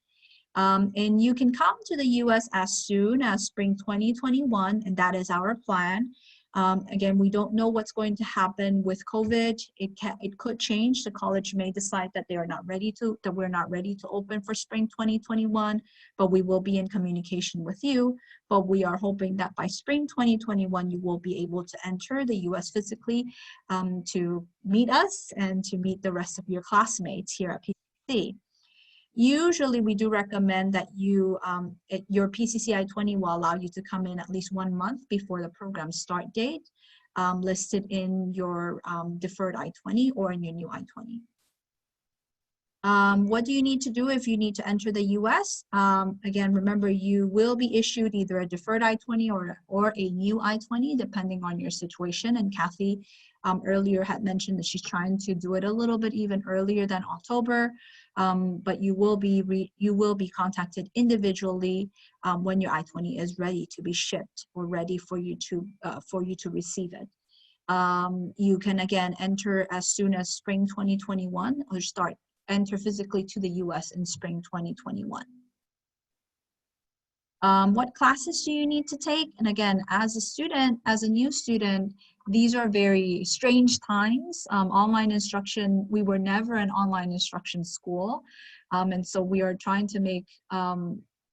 And you can come to the US as soon as spring 2021, and that is our plan. Again, we don't know what's going to happen with COVID. It could change. The college may decide that we're not ready to open for spring 2021, but we will be in communication with you. But we are hoping that by spring 2021, you will be able to enter the US physically to meet us and to meet the rest of your classmates here at PCC. Usually we do recommend that your PCC I-20 will allow you to come in at least 1 month before the program start date listed in your deferred I-20 or in your new I-20. What do you need to do if you need to enter the US? Again, remember, you will be issued either a deferred I-20 or a new I-20, depending on your situation. And Kathy earlier had mentioned that she's trying to do it a little bit even earlier than October. But you will be contacted individually when your I-20 is ready to be shipped or ready for you to receive it. You can again enter as soon as spring 2021 or enter physically to the US in spring 2021. What classes do you need to take? And again, as a new student, these are very strange times. Online instruction, we were never an online instruction school. And so we are trying to make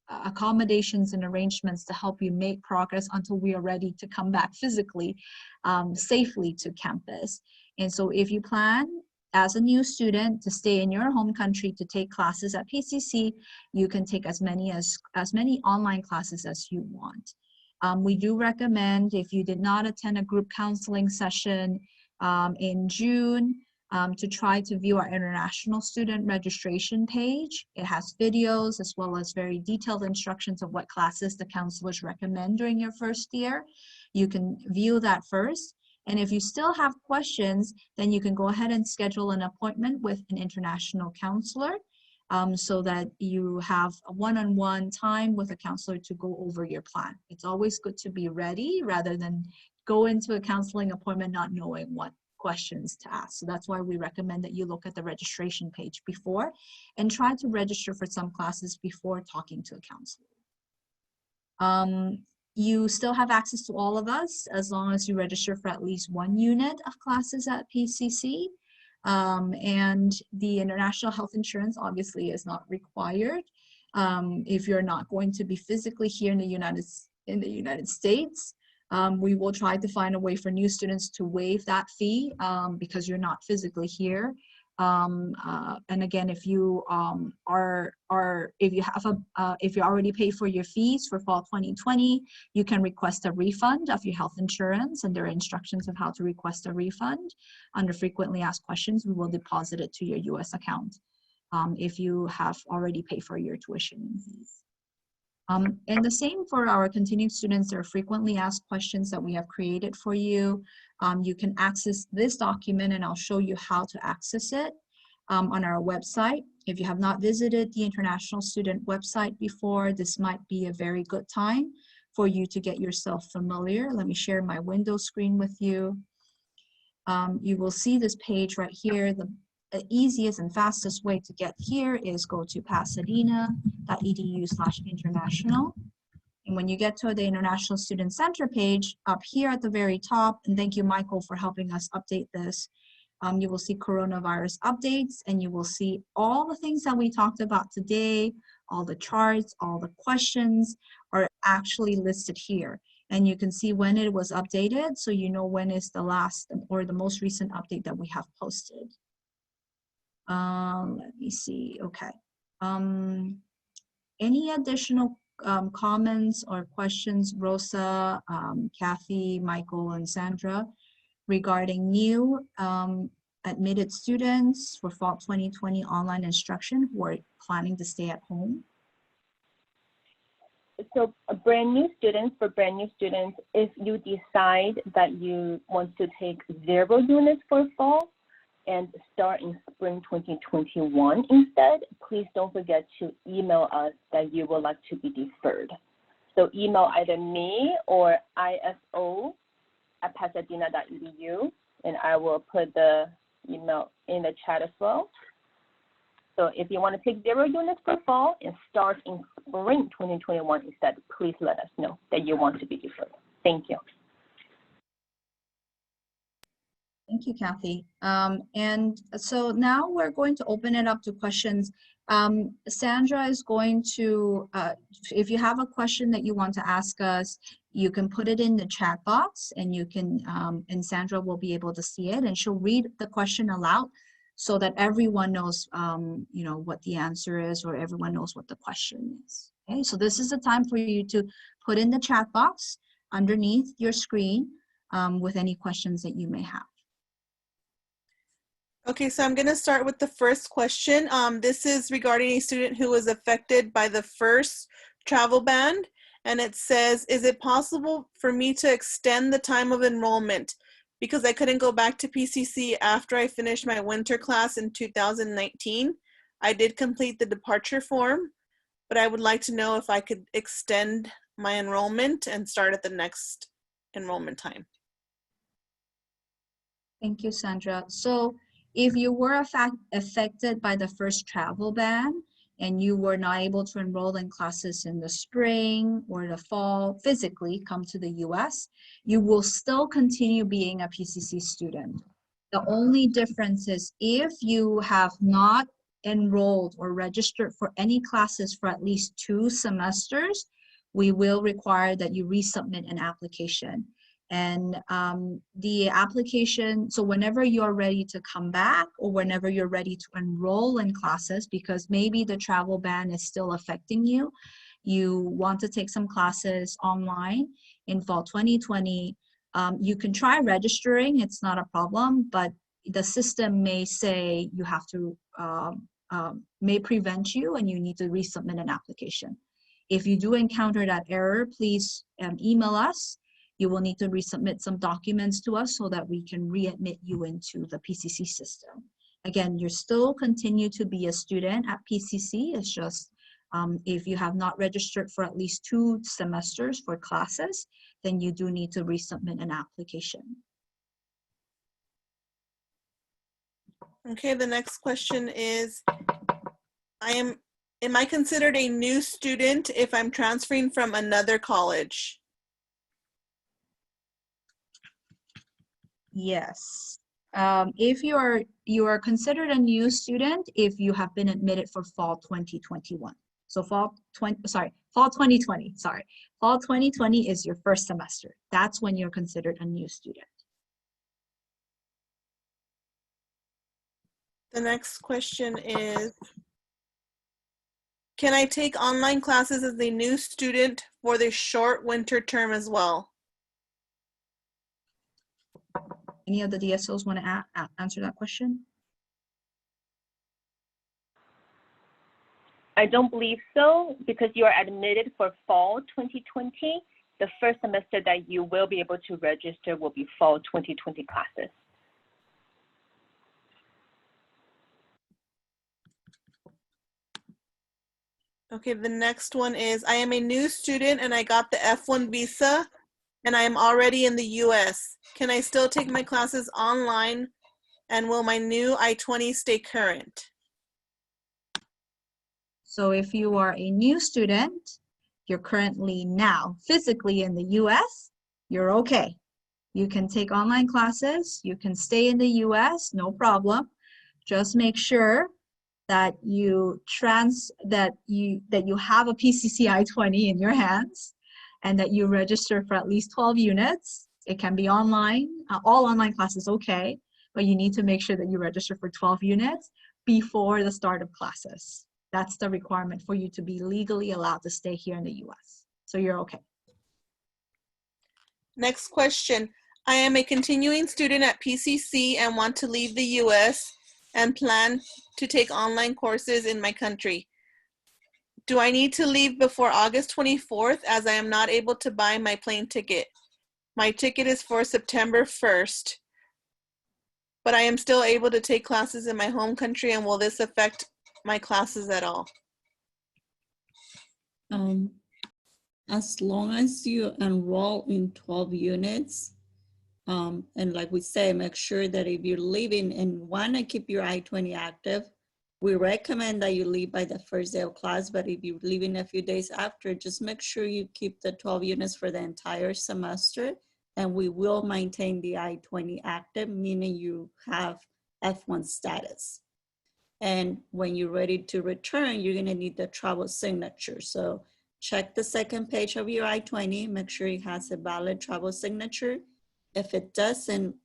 accommodations and arrangements to help you make progress until we are ready to come back physically, safely to campus. And so if you plan as a new student to stay in your home country to take classes at PCC, you can take as many online classes as you want. We do recommend, if you did not attend a group counseling session in June, to try to view our international student registration page. It has videos as well as very detailed instructions of what classes the counselors recommend during your first year. You can view that first. And if you still have questions, then you can go ahead and schedule an appointment with an international counselor so that you have a one-on-one time with a counselor to go over your plan. It's always good to be ready rather than go into a counseling appointment not knowing what questions to ask. So that's why we recommend that you look at the registration page before and try to register for some classes before talking to a counselor. You still have access to all of us as long as you register for at least one unit of classes at PCC. And the international health insurance obviously is not required if you're not going to be physically here in the United States. We will try to find a way for new students to waive that fee because you're not physically here. And again, if you if you already paid for your fees for fall 2020, you can request a refund of your health insurance, and there are instructions of how to request a refund. Under frequently asked questions, we will deposit it to your US account if you have already paid for your tuition and fees. And the same for our continuing students. There are frequently asked questions that we have created for you. You can access this document, and I'll show you how to access it on our website. If you have not visited the International Student website before, this might be a very good time for you to get yourself familiar. Let me share my window screen with you. You will see this page right here. The easiest and fastest way to get here is go to pasadena.edu/international. And when you get to the International Student Center page, up here at the very top, and thank you, Michael, for helping us update this, you will see coronavirus updates, and you will see all the things that we talked about today, all the charts, all the questions are actually listed here. And you can see when it was updated, so you know when is the last or the most recent update that we have posted. Let me see, okay. Any additional comments or questions, Rosa, Kathy, Michael, and Sandra, regarding new admitted students for fall 2020 online instruction who are planning to stay at home? So brand new students, if you decide that you want to take 0 units for fall and start in spring 2021 instead, please don't forget to email us that you would like to be deferred. So email either me or iso@pasadena.edu, and I will put the email in the chat as well. So if you want to take 0 units for fall and start in spring 2021 instead, please let us know that you want to be deferred. Thank you. Thank you, Kathy. And so now we're going to open it up to questions. Sandra is going to, if you have a question that you want to ask us, you can put it in the chat box, and you can, and Sandra will be able to see it, and she'll read the question aloud so that everyone knows, you know, what the answer is, or everyone knows what the question is. Okay, so this is the time for you to put in the chat box underneath your screen with any questions that you may have. Okay, so I'm going to start with the first question. This is regarding a student who was affected by the first travel ban. And it says, is it possible for me to extend the time of enrollment? Because I couldn't go back to PCC after I finished my winter class in 2019. I did complete the departure form, but I would like to know if I could extend my enrollment and start at the next enrollment time. Thank you, Sandra. So if you were affected by the first travel ban and you were not able to enroll in classes in the spring or the fall, physically come to the US, you will still continue being a PCC student. The only difference is if you have not enrolled or registered for any classes for at least 2 semesters, we will require that you resubmit an application. And the application, so whenever you're ready to come back or whenever you're ready to enroll in classes, because maybe the travel ban is still affecting you, you want to take some classes online in fall 2020, you can try registering, it's not a problem, but the system may say you have to, may prevent you and you need to resubmit an application. If you do encounter that error, please email us. You will need to resubmit some documents to us so that we can readmit you into the PCC system. Again, you still continue to be a student at PCC. It's just if you have not registered for at least 2 semesters for classes, then you do need to resubmit an application. Okay, the next question is, am I considered a new student if I'm transferring from another college? Yes. If you are considered a new student if you have been admitted for fall 2021. So fall 2020, sorry. Fall 2020 is your first semester. That's when you're considered a new student. The next question is, can I take online classes as a new student for the short winter term as well? Any of the DSOs want to answer that question? I don't believe so, because you are admitted for fall 2020. The first semester that you will be able to register will be fall 2020 classes. Okay, the next one is, I am a new student and I got the F1 visa and I am already in the US. Can I still take my classes online and will my new I-20 stay current? So if you are a new student, you're currently now physically in the US, you're okay. You can take online classes, you can stay in the US, no problem. Just make sure that you have a PCC I-20 in your hands and that you register for at least 12 units. It can be online, all online classes okay, but you need to make sure that you register for 12 units before the start of classes. That's the requirement for you to be legally allowed to stay here in the US. So you're okay. Next question. I am a continuing student at PCC and want to leave the US and plan to take online courses in my country. Do I need to leave before August 24th as I am not able to buy my plane ticket? My ticket is for September 1st, but I am still able to take classes in my home country, and will this affect my classes at all? As long as you enroll in 12 units, and like we say, make sure that if you're leaving and want to keep your I-20 active, we recommend that you leave by the first day of class, but if you're leaving a few days after, just make sure you keep the 12 units for the entire semester, and we will maintain the I-20 active, meaning you have F1 status. And when you're ready to return, you're gonna need the travel signature. So check the second page of your I-20, make sure it has a valid travel signature. If it doesn't,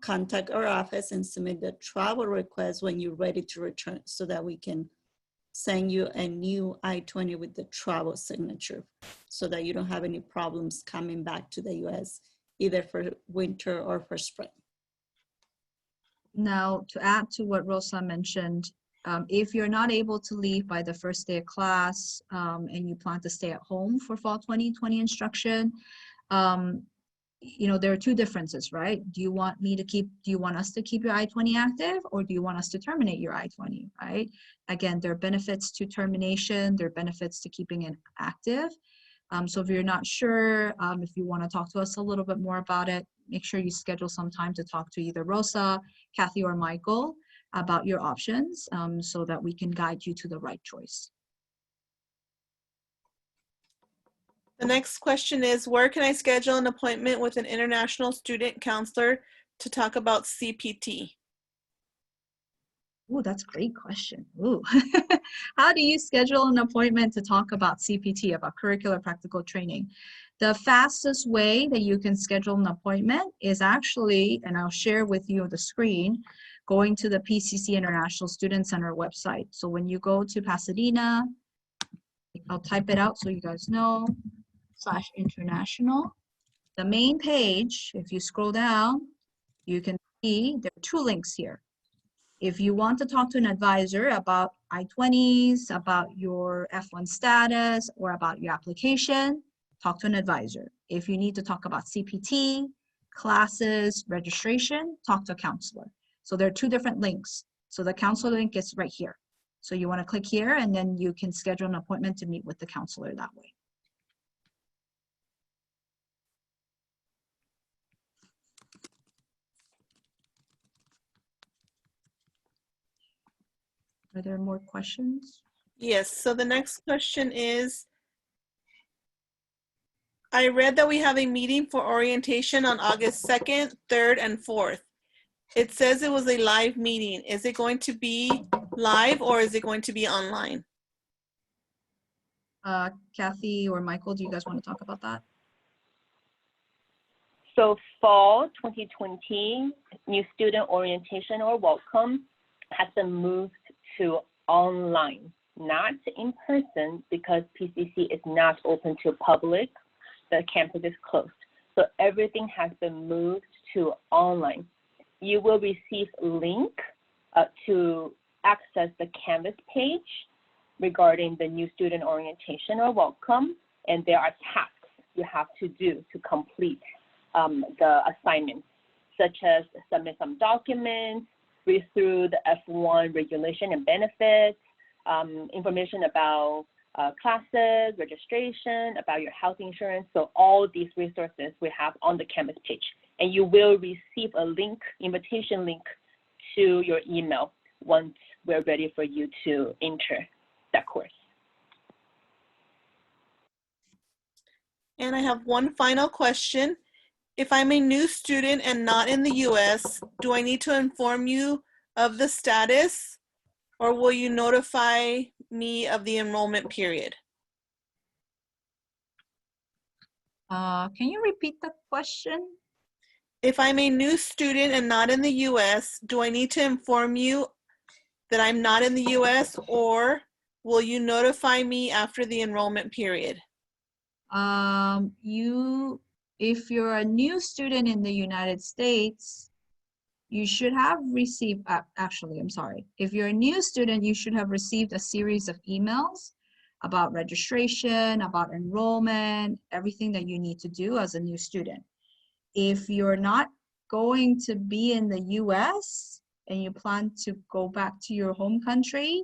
contact our office and submit the travel request when you're ready to return so that we can send you a new I-20 with the travel signature so that you don't have any problems coming back to the US, either for winter or for spring. Now, to add to what Rosa mentioned, if you're not able to leave by the first day of class and you plan to stay at home for fall 2020 instruction, there are two differences, right? Do you want us to keep your I-20 active, or do you want us to terminate your I-20, right? Again, there are benefits to termination, there are benefits to keeping it active. So if you're not sure, if you want to talk to us a little bit more about it, make sure you schedule some time to talk to either Rosa, Kathy, or Michael about your options so that we can guide you to the right choice. The next question is, where can I schedule an appointment with an international student counselor to talk about CPT? Oh, that's a great question. Ooh. How do you schedule an appointment to talk about CPT, about curricular practical training? The fastest way that you can schedule an appointment is actually, and I'll share with you the screen, going to the PCC International Student Center website. So when you go to Pasadena, I'll type it out so you guys know, /international. The main page, if you scroll down, you can see there are two links here. If you want to talk to an advisor about I-20s, about your F1 status, or about your application, talk to an advisor. If you need to talk about CPT, classes, registration, talk to a counselor. So there are two different links. So the counselor link is right here. So you want to click here, and then you can schedule an appointment to meet with the counselor that way. Are there more questions? Yes, so the next question is, I read that we have a meeting for orientation on August 2nd, 3rd, and 4th. It says it was a live meeting. Is it going to be live or is it going to be online? Kathy or Michael, do you guys want to talk about that? So fall 2020 new student orientation or welcome has been moved to online, not in person, because PCC is not open to public. The campus is closed. So everything has been moved to online. You will receive a link to access the Canvas page regarding the new student orientation or welcome, and there are tasks you have to do to complete the assignments, such as submit some documents, read through the F1 regulation and benefits, information about classes, registration, about your health insurance. So all these resources we have on the Canvas page. And you will receive a link, invitation link to your email once we're ready for you to enter that course. And I have one final question. If I'm a new student and not in the US, do I need to inform you of the status, or will you notify me of the enrollment period? Can you repeat the question? If I'm a new student and not in the US, do I need to inform you that I'm not in the US, or will you notify me after the enrollment period? If you're a new student in the United States, you should have received, actually, I'm sorry. If you're a new student, you should have received a series of emails about registration, about enrollment, everything that you need to do as a new student. If you're not going to be in the US and you plan to go back to your home country,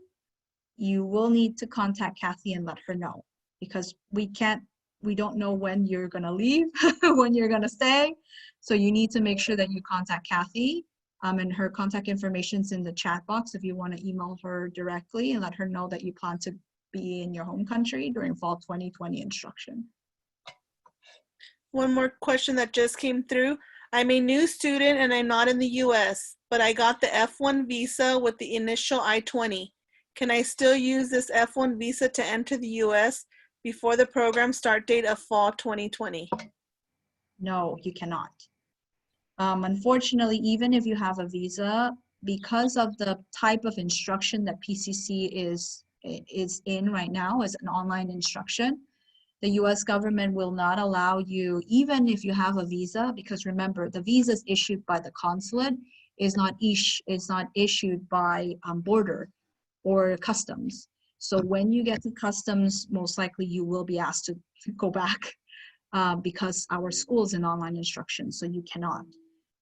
you will need to contact Kathy and let her know, because we don't know when you're gonna leave, when you're gonna stay. So you need to make sure that you contact Kathy, and her contact information's in the chat box if you want to email her directly and let her know that you plan to be in your home country during fall 2020 instruction. One more question that just came through. I'm a new student and I'm not in the US, but I got the F1 visa with the initial I-20. Can I still use this F1 visa to enter the US before the program start date of fall 2020? No, you cannot. Unfortunately, even if you have a visa, because of the type of instruction that PCC is in right now, as an online instruction, the US government will not allow you, even if you have a visa, because remember, the visa is issued by the consulate. is not issued by border or customs. So when you get to customs, most likely you will be asked to go back because our school is in online instruction, so you cannot.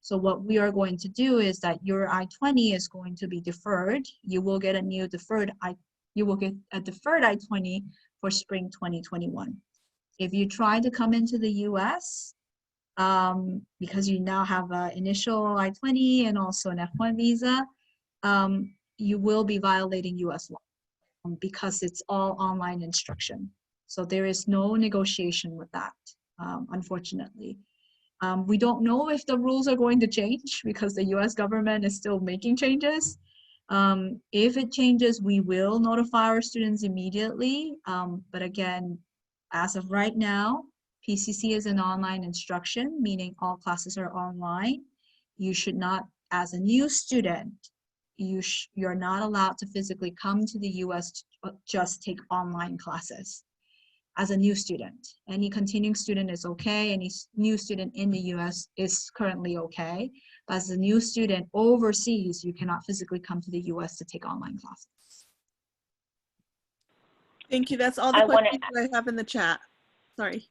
So what we are going to do is that your I-20 is going to be deferred. You will get a deferred I-20 for spring 2021. If you try to come into the US, because you now have an initial I-20 and also an F1 visa, you will be violating US law because it's all online instruction. So there is no negotiation with that, unfortunately. We don't know if the rules are going to change because the US government is still making changes. If it changes, we will notify our students immediately. But again, as of right now, PCC is an online instruction, meaning all classes are online. You should not, as a new student, you're not allowed to physically come to the US to just take online classes. As a new student, any continuing student is okay. Any new student in the US is currently okay. But as a new student overseas, you cannot physically come to the US to take online classes. Thank you. That's all the questions I have in the chat. Sorry.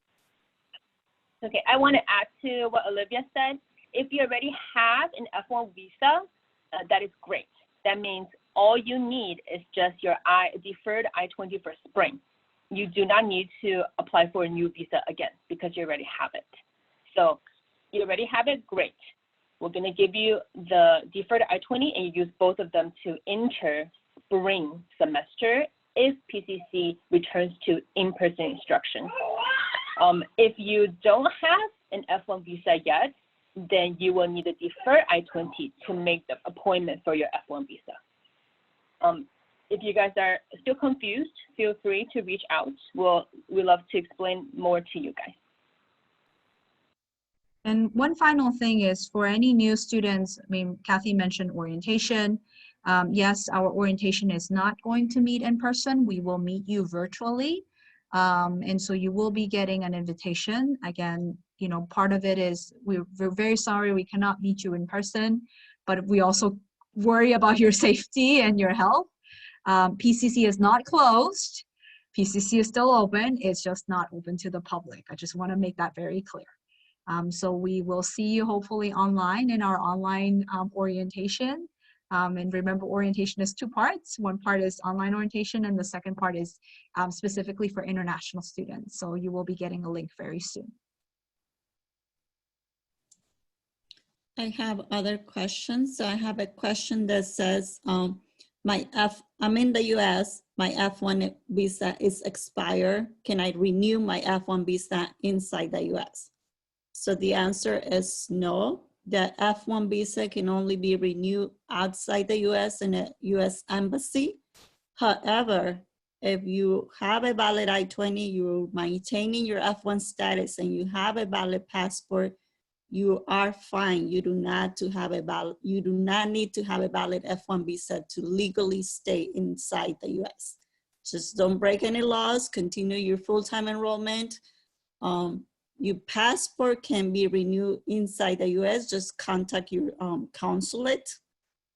Okay, I want to add to what Olivia said. If you already have an F1 visa, that is great. That means all you need is just your deferred I-20 for spring. You do not need to apply for a new visa again because you already have it. So you already have it, great. We're going to give you the deferred I-20 and you use both of them to enter spring semester if PCC returns to in-person instruction. If you don't have an F1 visa yet, then you will need a deferred I-20 to make the appointment for your F1 visa. If you guys are still confused, feel free to reach out. We'd love to explain more to you guys. And one final thing is for any new students, I mean, Kathy mentioned orientation. Yes, our orientation is not going to meet in person. We will meet you virtually. And so you will be getting an invitation. Again, you know, part of it is we're very sorry we cannot meet you in person, but we also worry about your safety and your health. PCC is not closed. PCC is still open. It's just not open to the public. I just want to make that very clear. So we will see you hopefully online in our online orientation. And remember, orientation is two parts. One part is online orientation and the second part is specifically for international students. So you will be getting a link very soon. I have other questions. So I have a question that says, I'm in the US, my F1 visa is expired. Can I renew my F1 visa inside the US? So the answer is no. The F1 visa can only be renewed outside the US in a US embassy. However, if you have a valid I-20, you're maintaining your F1 status and you have a valid passport, you are fine. You do not need to have a valid F1 visa to legally stay inside the US. Just don't break any laws, continue your full-time enrollment. Your passport can be renewed inside the US. Just contact your consulate.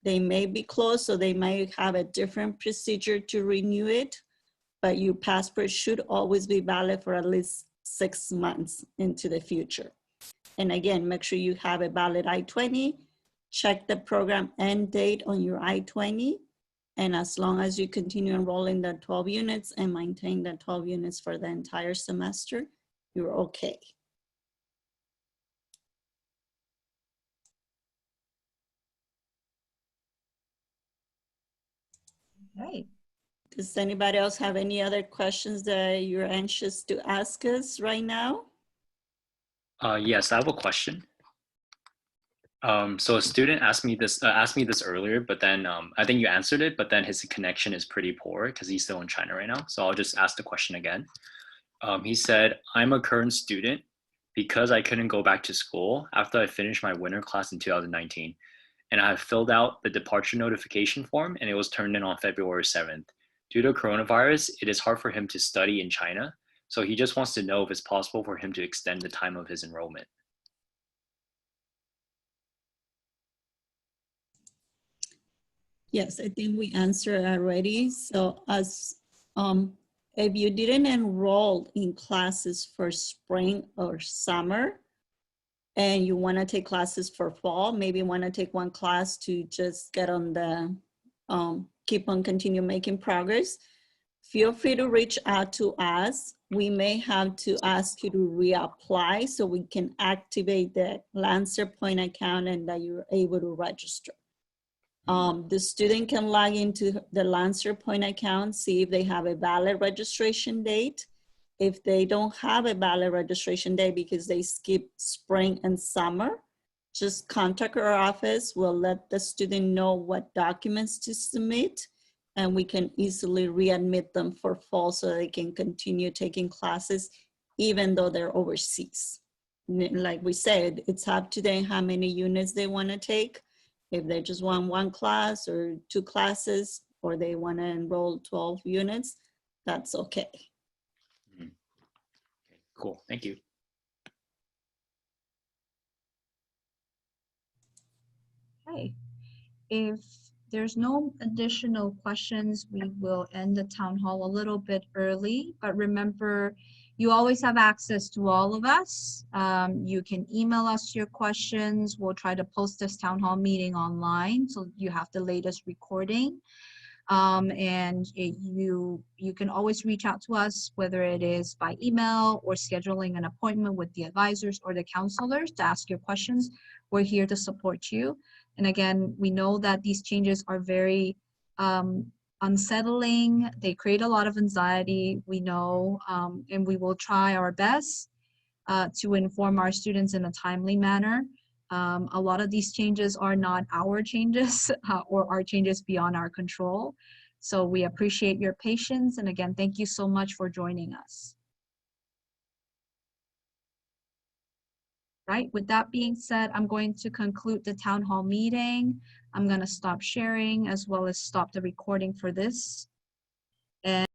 They may be closed, so they may have a different procedure to renew it, but your passport should always be valid for at least 6 months into the future. And again, make sure you have a valid I-20, check the program end date on your I-20, and as long as you continue enrolling the 12 units and maintain the 12 units for the entire semester, you're okay. Right. Does anybody else have any other questions that you're anxious to ask us right now? Yes, I have a question. So a student asked me this earlier, but then I think you answered it, but then his connection is pretty poor because he's still in China right now. So I'll just ask the question again. He said, I'm a current student because I couldn't go back to school after I finished my winter class in 2019. And I have filled out the departure notification form and it was turned in on February 7th. Due to coronavirus, it is hard for him to study in China. So he just wants to know if it's possible for him to extend the time of his enrollment. Yes, I think we answered already. So if you didn't enroll in classes for spring or summer, and you want to take classes for fall, maybe want to take one class to just get on the, keep on continue making progress, feel free to reach out to us. We may have to ask you to reapply so we can activate the Lancer Point account and that you're able to register. The student can log into the Lancer Point account, see if they have a valid registration date. If they don't have a valid registration date because they skip spring and summer, just contact our office. We'll let the student know what documents to submit, and we can easily readmit them for fall so they can continue taking classes even though they're overseas. Like we said, it's up to them how many units they want to take. If they just want one class or two classes, or they want to enroll 12 units, that's okay. Okay, cool. Thank you. Okay. If there's no additional questions, we will end the town hall a little bit early, but remember, you always have access to all of us. You can email us your questions. We'll try to post this town hall meeting online, so you have the latest recording. You can always reach out to us, whether it is by email or scheduling an appointment with the advisors or the counselors to ask your questions. We're here to support you. And again, we know that these changes are very unsettling. They create a lot of anxiety, we know, and we will try our best to inform our students in a timely manner. A lot of these changes are not our changes or are changes beyond our control. So we appreciate your patience. And again, thank you so much for joining us. Right, with that being said, I'm going to conclude the town hall meeting. I'm going to stop sharing as well as stop the recording for this. And